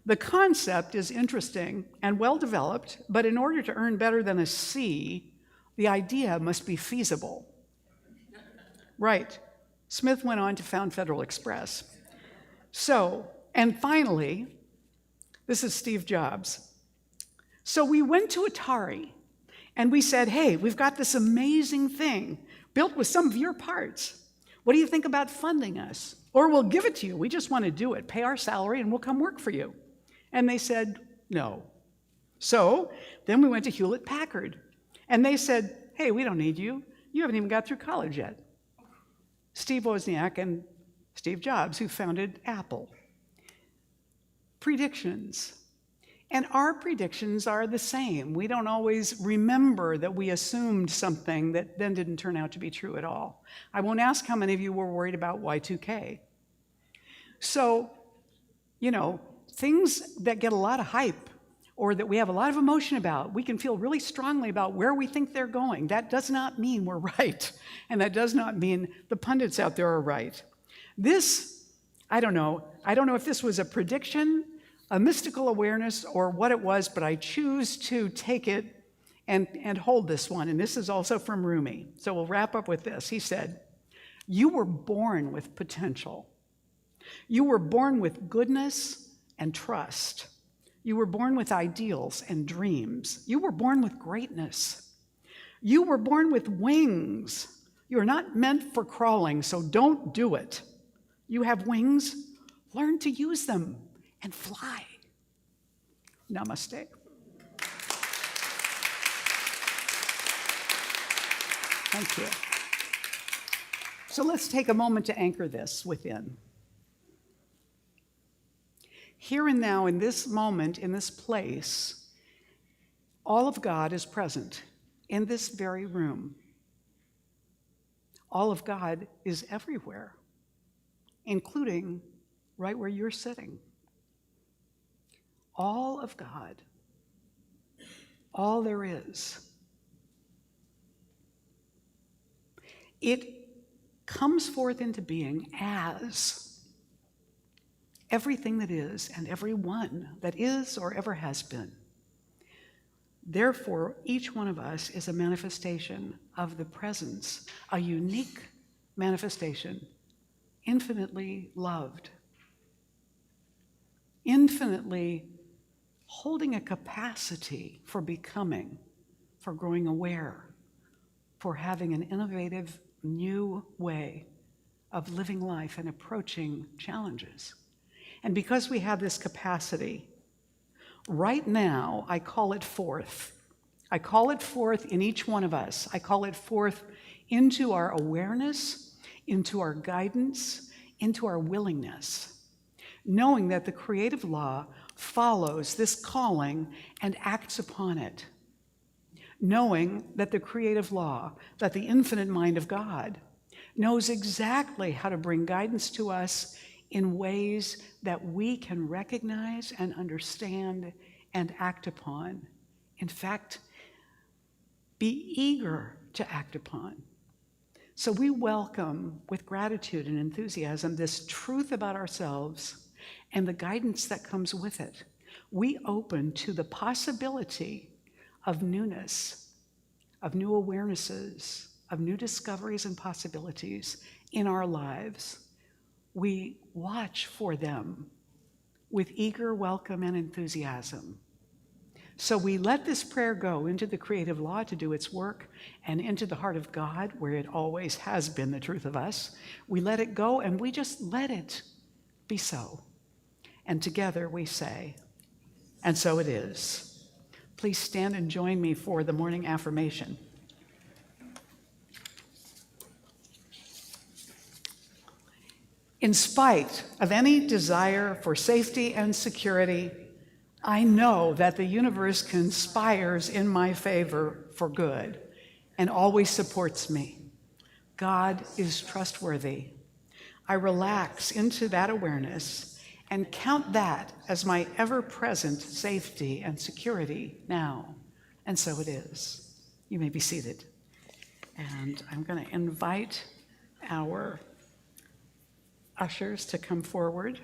the concept is interesting and well developed, but in order to earn better than a C, the idea must be feasible. Right. Smith went on to found Federal Express. So, and finally, this is Steve Jobs. So we went to Atari and we said, hey, we've got this amazing thing built with some of your parts. What do you think about funding us? Or we'll give it to you. We just want to do it. Pay our salary and we'll come work for you. And they said, no. So then we went to Hewlett Packard. And they said, hey, we don't need you. You haven't even got through college yet. Steve Wozniak and Steve Jobs, who founded Apple. Predictions. And our predictions are the same. We don't always remember that we assumed something that then didn't turn out to be true at all. I won't ask how many of you were worried about Y2K. So, things that get a lot of hype or that we have a lot of emotion about, we can feel really strongly about where we think they're going. That does not mean we're right. And that does not mean the pundits out there are right. This, I don't know if this was a prediction, a mystical awareness, or what it was, but I choose to take it and hold this one. And this is also from Rumi. So we'll wrap up with this. He said, you were born with potential. You were born with goodness and trust. You were born with ideals and dreams. You were born with greatness. You were born with wings. You are not meant for crawling, so don't do it. You have wings, learn to use them and fly. Namaste. Thank you. So let's take a moment to anchor this within. Here and now, in this moment, in this place, All of God is present in this very room. All of God is everywhere, including right where you're sitting. All of God, all there is. It comes forth into being as everything that is and everyone that is or ever has been. Therefore, each one of us is a manifestation of the presence, a unique manifestation, infinitely loved, infinitely holding a capacity for becoming, for growing aware, for having an innovative new way of living life and approaching challenges. And because we have this capacity, right now, I call it forth. I call it forth in each one of us. I call it forth into our awareness, into our guidance, into our willingness, knowing that the creative law follows this calling and acts upon it, knowing that the creative law, that the infinite mind of God knows exactly how to bring guidance to us in ways that we can recognize and understand and act upon. In fact, be eager to act upon. So we welcome with gratitude and enthusiasm this truth about ourselves and the guidance that comes with it. We open to the possibility of newness, of new awarenesses, of new discoveries and possibilities in our lives. We watch for them with eager welcome and enthusiasm. So we let this prayer go into the creative law to do its work and into the heart of God, where it always has been the truth of us. We let it go and we just let it be so. And together we say, and so it is. Please stand and join me for the morning affirmation. In spite of any desire for safety and security, I know that the universe conspires in my favor for good and always supports me. God is trustworthy. I relax into that awareness and count that as my ever-present safety and security now. And so it is. You may be seated. And I'm going to invite our ushers to come forward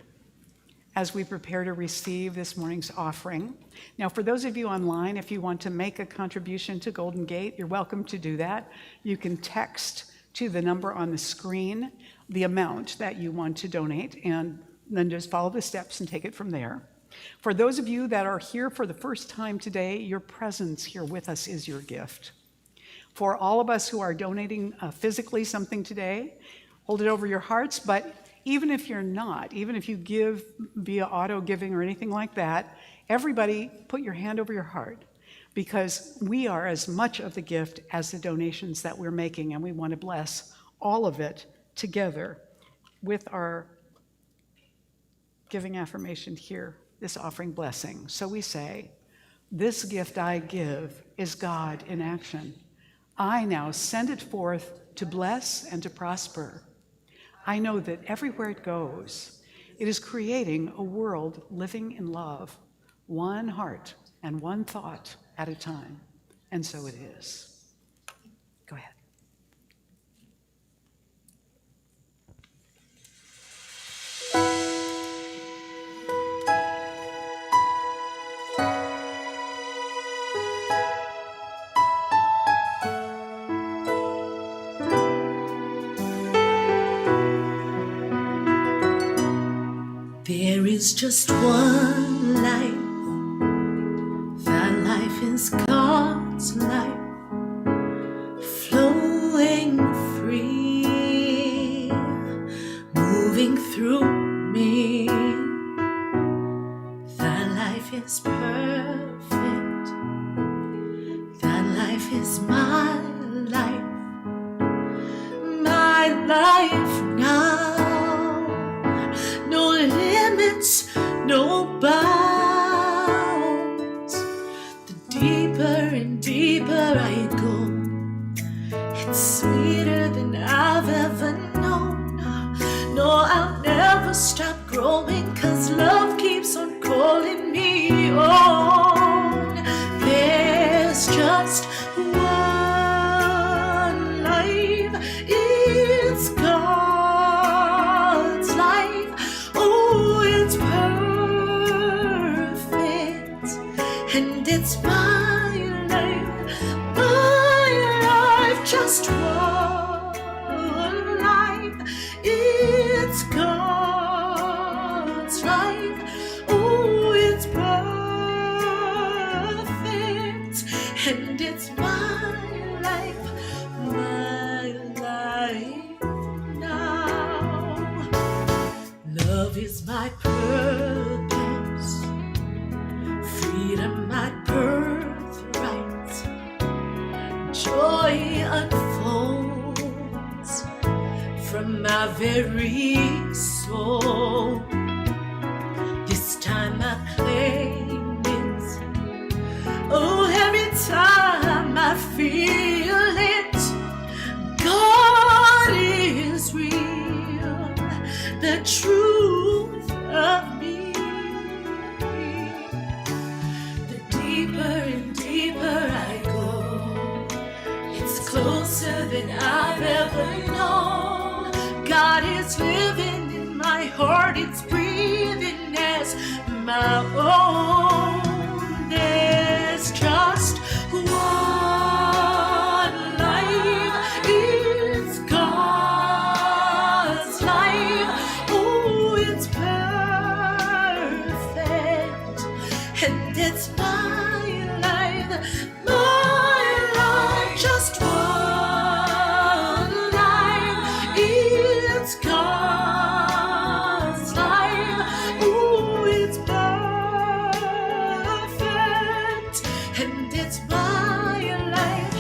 as we prepare to receive this morning's offering. Now, for those of you online, if you want to make a contribution to Golden Gate, you're welcome to do that. You can text to the number on the screen the amount that you want to donate, and then just follow the steps and take it from there. For those of you that are here for the first time today, your presence here with us is your gift. For all of us who are donating physically something today, hold it over your hearts, but even if you're not, even if you give via auto giving or anything like that, everybody put your hand over your heart, because we are as much of the gift as the donations that we're making, and we want to bless all of it together with our giving affirmation here, this offering blessing. So we say, this gift I give is God in action. I now send it forth to bless and to prosper. I know that everywhere it goes, it is creating a world living in love, one heart and one thought at a time. And so it is. Go ahead. There is just one life. That life is God's life, flowing free, moving through me. That life is perfect. That life is my life now. No limits, no bounds. The deeper It's sweeter than I've ever known. No, I'll never stop growing, 'cause love keeps on calling me on. There's just one life, it's God's life. Oh, it's perfect, and it's my life, just one life, it's God's life. Oh, it's perfect, and it's my life now. Love is my purpose, freedom my birthright. Joy unfolds from my very soul. This time I claim it. Oh, every time I feel it, God is real, the truth of me. The deeper and deeper I go, it's closer than I've ever known. God is living in my heart, it's breathing as my own. There's just one life, it's God's life. Oh, it's perfect, and it's my life, just one life, it's God's life. Oh, it's perfect, and it's my life,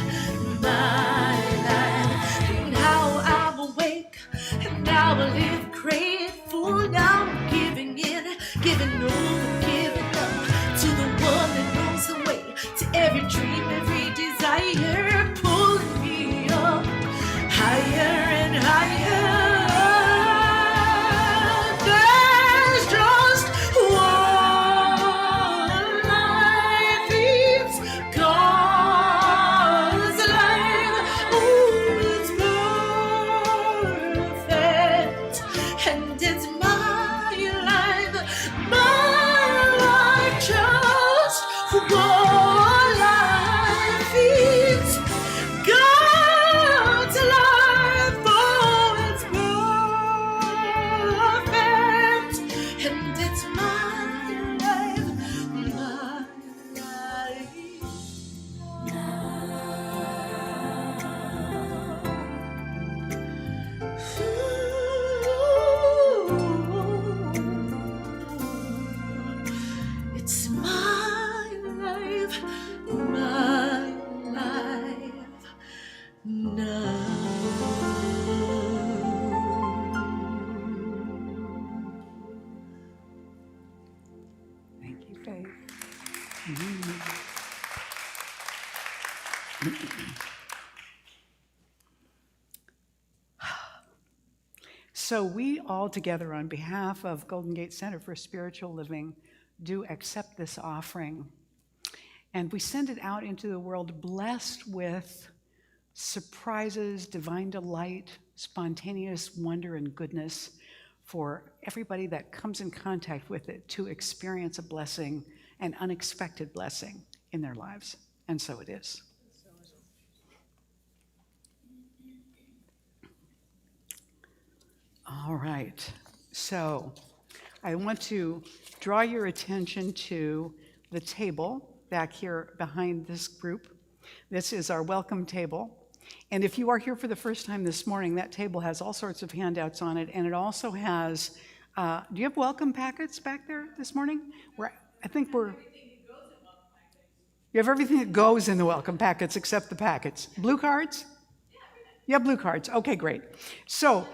and how I'm awake, and now I live grateful. Now I'm giving in, giving over, giving up to the one that knows the way to every dream, every desire, pulling me up higher and higher. There's just one life, it's God's life. Oh, it's perfect, and it's my life, just one life, it's God's life. Oh, it's perfect, and it's my life, it's my life now. Thank you, Faith. So we all together, on behalf of Golden Gate Center for Spiritual Living, do accept this offering. And we send it out into the world blessed with surprises, divine delight, spontaneous wonder and goodness for everybody that comes in contact with it to experience a blessing, an unexpected blessing in their lives. And so it is. All right, so I want to draw your attention to the table back here behind this group. This is our welcome table. And if you are here for the first time this morning, that table has all sorts of handouts on it, and it also has, do you have welcome packets back there this morning? You have everything that goes in the welcome packets except the packets. Blue cards? You have blue cards. Okay, great. So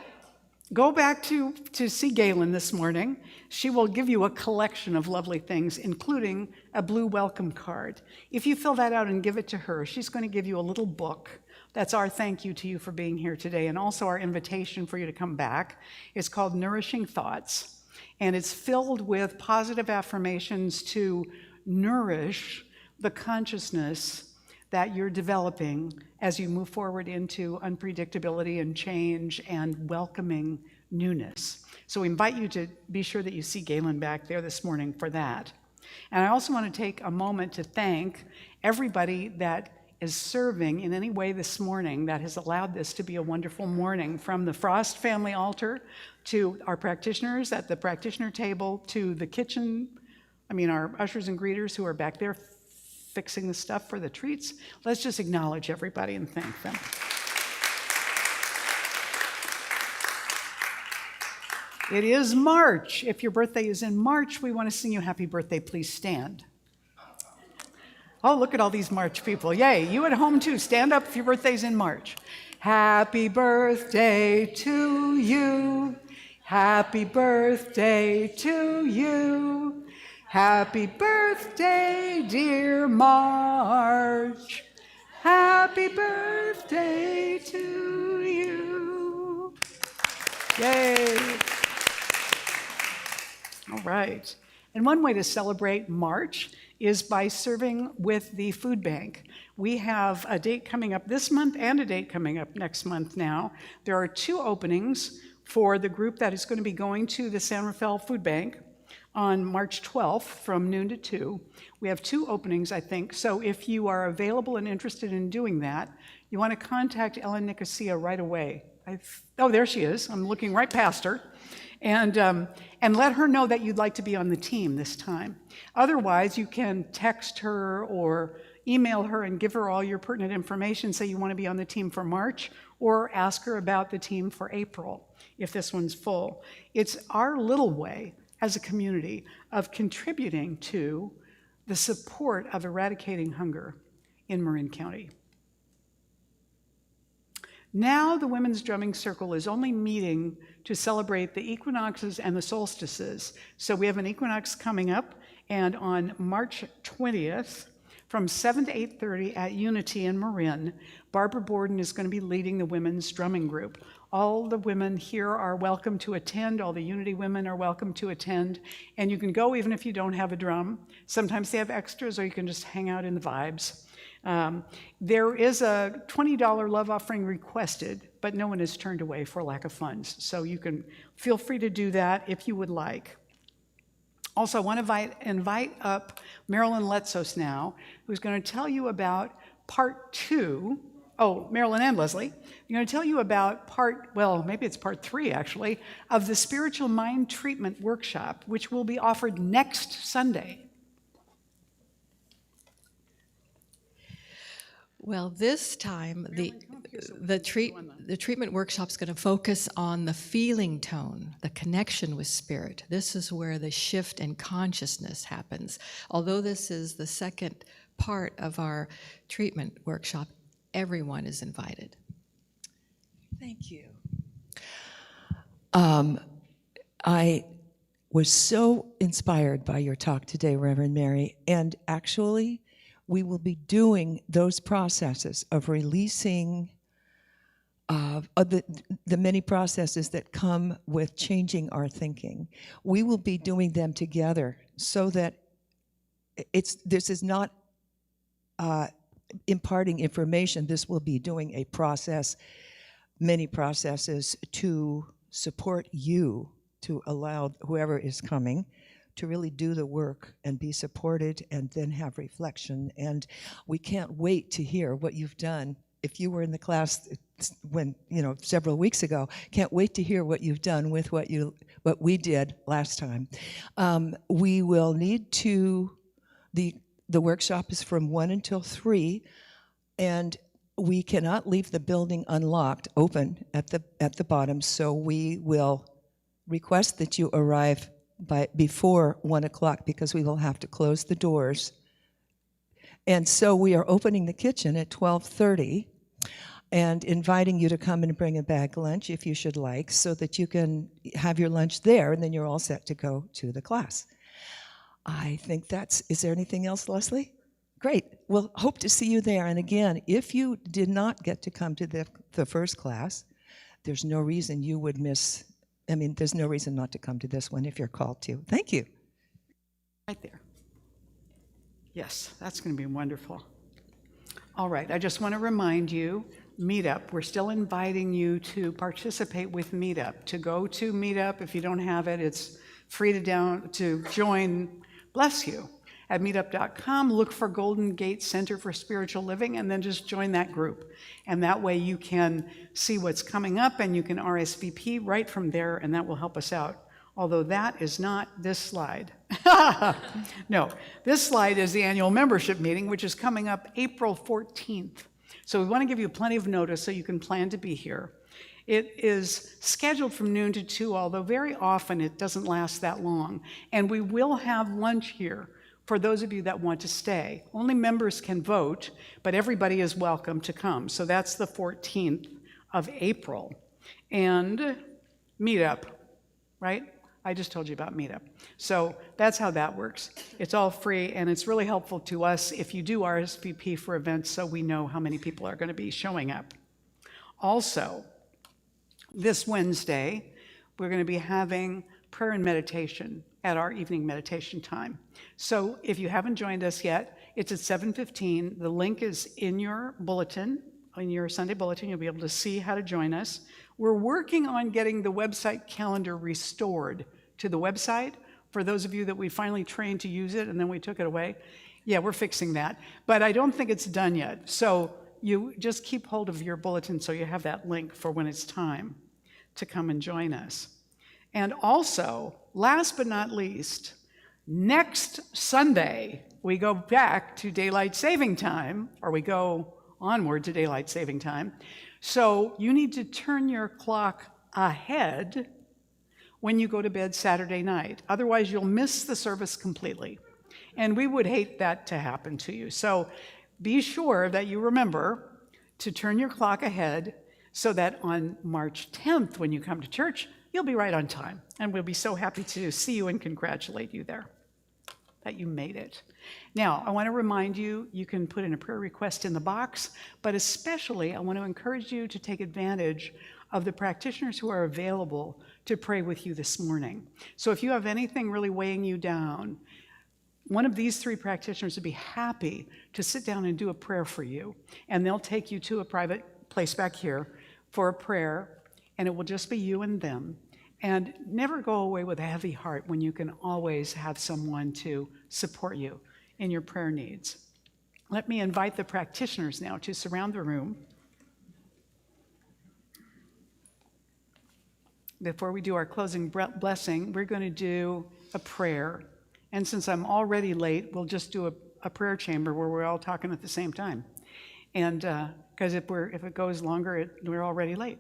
go back to see Galen this morning. She will give you a collection of lovely things, including a blue welcome card. If you fill that out and give it to her, she's going to give you a little book That's our thank you to you for being here today, and also our invitation for you to come back. It's called Nourishing Thoughts, and it's filled with positive affirmations to nourish the consciousness that you're developing as you move forward into unpredictability and change and welcoming newness. So we invite you to be sure that you see Galen back there this morning for that. And I also want to take a moment to thank everybody that is serving in any way this morning that has allowed this to be a wonderful morning, from the Frost family altar to our practitioners at the practitioner table to the kitchen, our ushers and greeters who are back there fixing the stuff for the treats. Let's just acknowledge everybody and thank them. It is March. If your birthday is in March, we want to sing you happy birthday. Please stand. Oh, look at all these March people. Yay. You at home too. Stand up if your birthday's in March. Happy birthday to you. Happy birthday to you. Happy birthday, dear March. Happy birthday to you. Yay. All right. And one way to celebrate March is by serving with the food bank. We have a date coming up this month and a date coming up next month now. There are 2 openings for the group that is going to be going to the San Rafael Food Bank on March 12th from noon to 2. We have 2 openings, I think. So if you are available and interested in doing that, you want to contact Ellen Nicosia right away. Oh, there she is. I'm looking right past her. And let her know that you'd like to be on the team this time. Otherwise, you can text her or email her and give her all your pertinent information, say you want to be on the team for March, or ask her about the team for April, if this one's full. It's our little way as a community of contributing to the support of eradicating hunger in Marin County. Now the Women's Drumming Circle is only meeting to celebrate the equinoxes and the solstices. So we have an equinox coming up, and on March 20th, from 7 to 8:30 at Unity in Marin, Barbara Borden is going to be leading the women's drumming group. All the women here are welcome to attend. All the Unity women are welcome to attend. And you can go even if you don't have a drum. Sometimes they have extras, or you can just hang out in the vibes. There is a $20 love offering requested, but no one is turned away for lack of funds. So you can feel free to do that if you would like. Also, I want to invite up Marilyn Letsos now, who's going to tell you about part 2. Oh, Marilyn and Leslie. I'm going to tell you about maybe it's part 3 actually, of the Spiritual Mind Treatment Workshop, which will be offered next Sunday. Well, this time the treatment workshop is going to focus on the feeling tone, the connection with spirit. This is where the shift in consciousness happens. Although this is the second part of our treatment workshop, everyone is invited. Thank you. I was so inspired by your talk today, Reverend Mary, and actually, we will be doing those processes of releasing the many processes that come with changing our thinking. We will be doing them together so that this is not imparting information. This will be doing a process, many processes to support you, to allow whoever is coming to really do the work and be supported and then have reflection. And we can't wait to hear what you've done. If you were in the class several weeks ago, can't wait to hear what you've done with what we did last time. We will need to, the workshop is from 1 until 3, and we cannot leave the building unlocked, open at the bottom, so we will request that you arrive before 1 o'clock, because we will have to close the doors. And so we are opening the kitchen at 12:30 and inviting you to come and bring a bag lunch if you should like, so that you can have your lunch there, and then you're all set to go to the class. I think is there anything else, Leslie? Great. We'll hope to see you there. And again, if you did not get to come to the first class, there's no reason you would miss. I mean, there's no reason not to come to this one if you're called to. Thank you. Right there. Yes, that's going to be wonderful. All right, I just want to remind you, Meetup, we're still inviting you to participate with Meetup, to go to Meetup. If you don't have it, it's free to join. Bless you. At meetup.com, look for Golden Gate Center for Spiritual Living, and then just join that group. And that way you can see what's coming up, and you can RSVP right from there, and that will help us out. Although that is not this slide. No, this slide is the annual membership meeting, which is coming up April 14th. So we want to give you plenty of notice so you can plan to be here. It is scheduled from noon to 2, although very often it doesn't last that long. And we will have lunch here for those of you that want to stay. Only members can vote, but everybody is welcome to come. So that's the 14th of April. And Meetup, right? I just told you about Meetup. So that's how that works. It's all free, and it's really helpful to us if you do RSVP for events so we know how many people are going to be showing up. Also, this Wednesday, we're going to be having prayer and meditation at our evening meditation time. So if you haven't joined us yet, it's at 7:15. The link is in your bulletin, in your Sunday bulletin. You'll be able to see how to join us. We're working on getting the website calendar restored to the website. For those of you that we finally trained to use it and then we took it away, yeah, we're fixing that. But I don't think it's done yet. So you just keep hold of your bulletin so you have that link for when it's time to come and join us. And also, last but not least, next Sunday, we go back to daylight saving time, or we go onward to daylight saving time. So you need to turn your clock ahead when you go to bed Saturday night. Otherwise, you'll miss the service completely. And we would hate that to happen to you. So be sure that you remember to turn your clock ahead so that on March 10th, when you come to church, you'll be right on time. And we'll be so happy to see you and congratulate you there, that you made it. Now, I want to remind you, you can put in a prayer request in the box, but especially I want to encourage you to take advantage of the practitioners who are available to pray with you this morning. So if you have anything really weighing you down, one of these 3 practitioners would be happy to sit down and do a prayer for you. And they'll take you to a private place back here for a prayer, and it will just be you and them. And never go away with a heavy heart when you can always have someone to support you in your prayer needs. Let me invite the practitioners now to surround the room. Before we do our closing blessing, we're going to do a prayer. And since I'm already late, we'll just do a prayer chamber where we're all talking at the same time. And because if it goes longer, we're already late.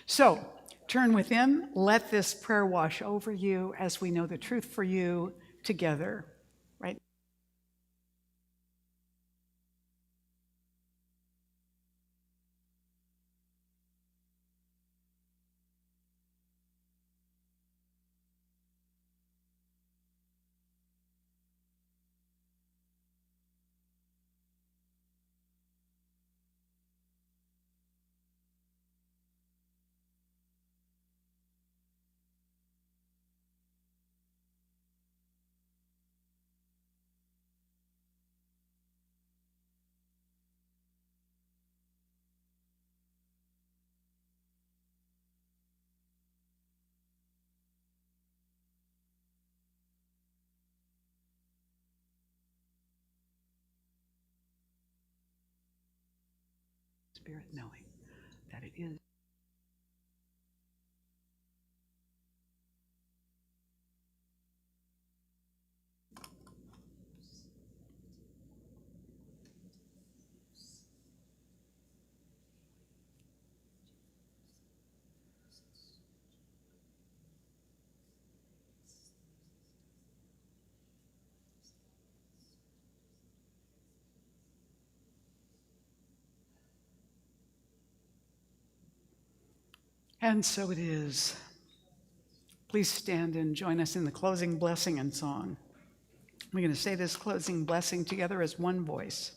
So turn within, let this prayer wash over you as we know the truth for you together, right? Spirit knowing that it is. And so it is. Please stand and join us in the closing blessing and song. We're going to say this closing blessing together as one voice.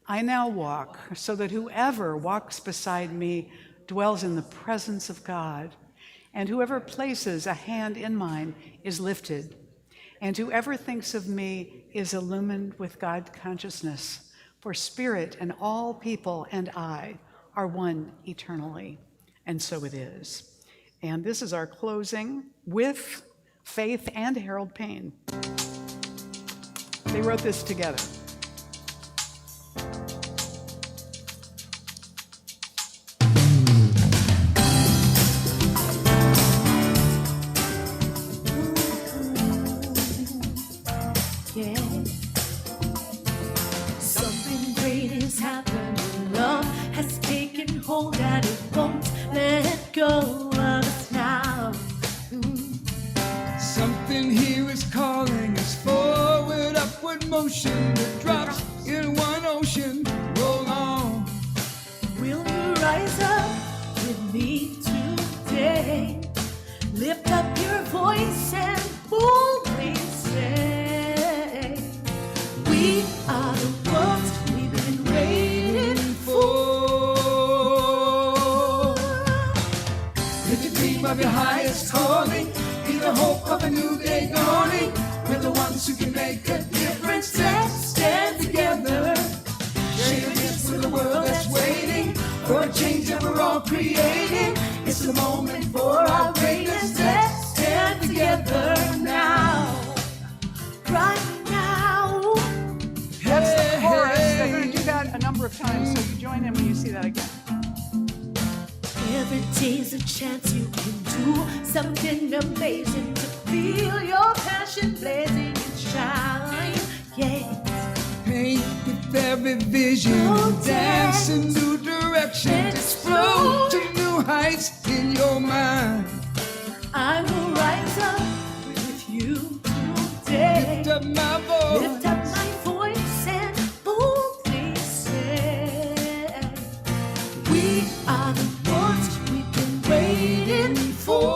I now walk so that whoever walks beside me dwells in the presence of God, and whoever places a hand in mine is lifted, and whoever thinks of me is illumined with God consciousness, for spirit and all people and I are one eternally, and so it is. And this is our closing with Faith and Harold Payne. They wrote this together. Something great is happening. Love has taken hold and it won't let go of us now. Something here is calling us forward, upward motion that drops in one ocean. Roll on. Will you rise up with me today? Lift up your voice and boldly say, we are the ones we've been waiting for. If you dream of your highest calling, be the hope of a new day dawning. We're the ones who can make a difference. Let's stand together. Share this with the world that's waiting for a change that we're all creating. It's the moment for our greatness. Let's stand together now. Right now. That's the chorus. They're going to do that a number of times, so you join in when you see that again. Every day's a chance you can do something amazing to feel your passion blazing and shine. Yeah. Paint with every vision, Oh, dance in dance. new directions, Explode. explode to new heights in your mind. I will rise up with you today. Lift up my voice. Lift up my voice and boldly say, we are the ones we've been waiting for.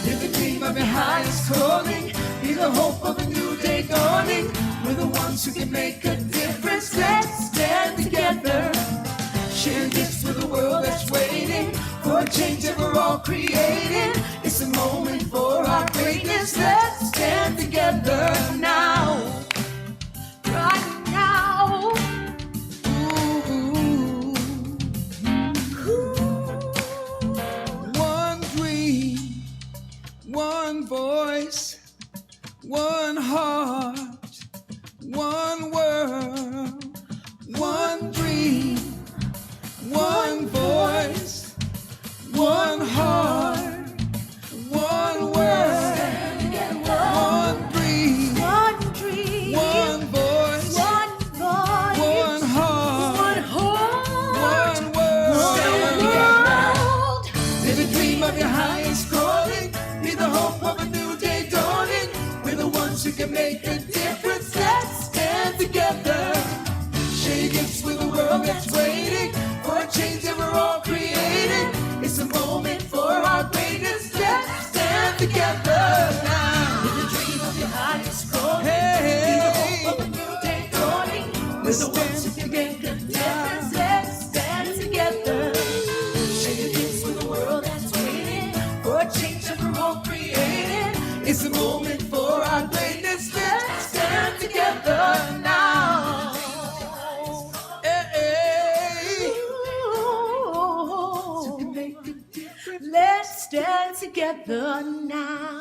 Live the dream of your highest calling. Be the hope of a new day dawning. We're the ones who can make a difference. Let's stand together. Share this with the world that's waiting for a change that we're all creating. It's a moment for our greatness. Let's stand together now. Right now. Ooh. One dream, one voice, one heart, one world. One dream, one voice, one heart, one world. One dream, One dream. one voice, One voice. one heart, One heart. one world. World. Live a dream of your highest calling. Be the hope of a new day dawning. We're the ones who can make a difference. Let's stand together. Share your gifts with the world that's waiting for a change that we're all creating. It's a moment for our greatness. Let's stand together now. Live the dream of your highest calling. Hey, Be the hope of a new day dawning. We're the ones who can make a difference. Let's stand together. Share your gifts with the world that's waiting for a change that we're all creating. it's a moment for our greatness. Let's stand together now. Hey. Ooh. Let's stand together now.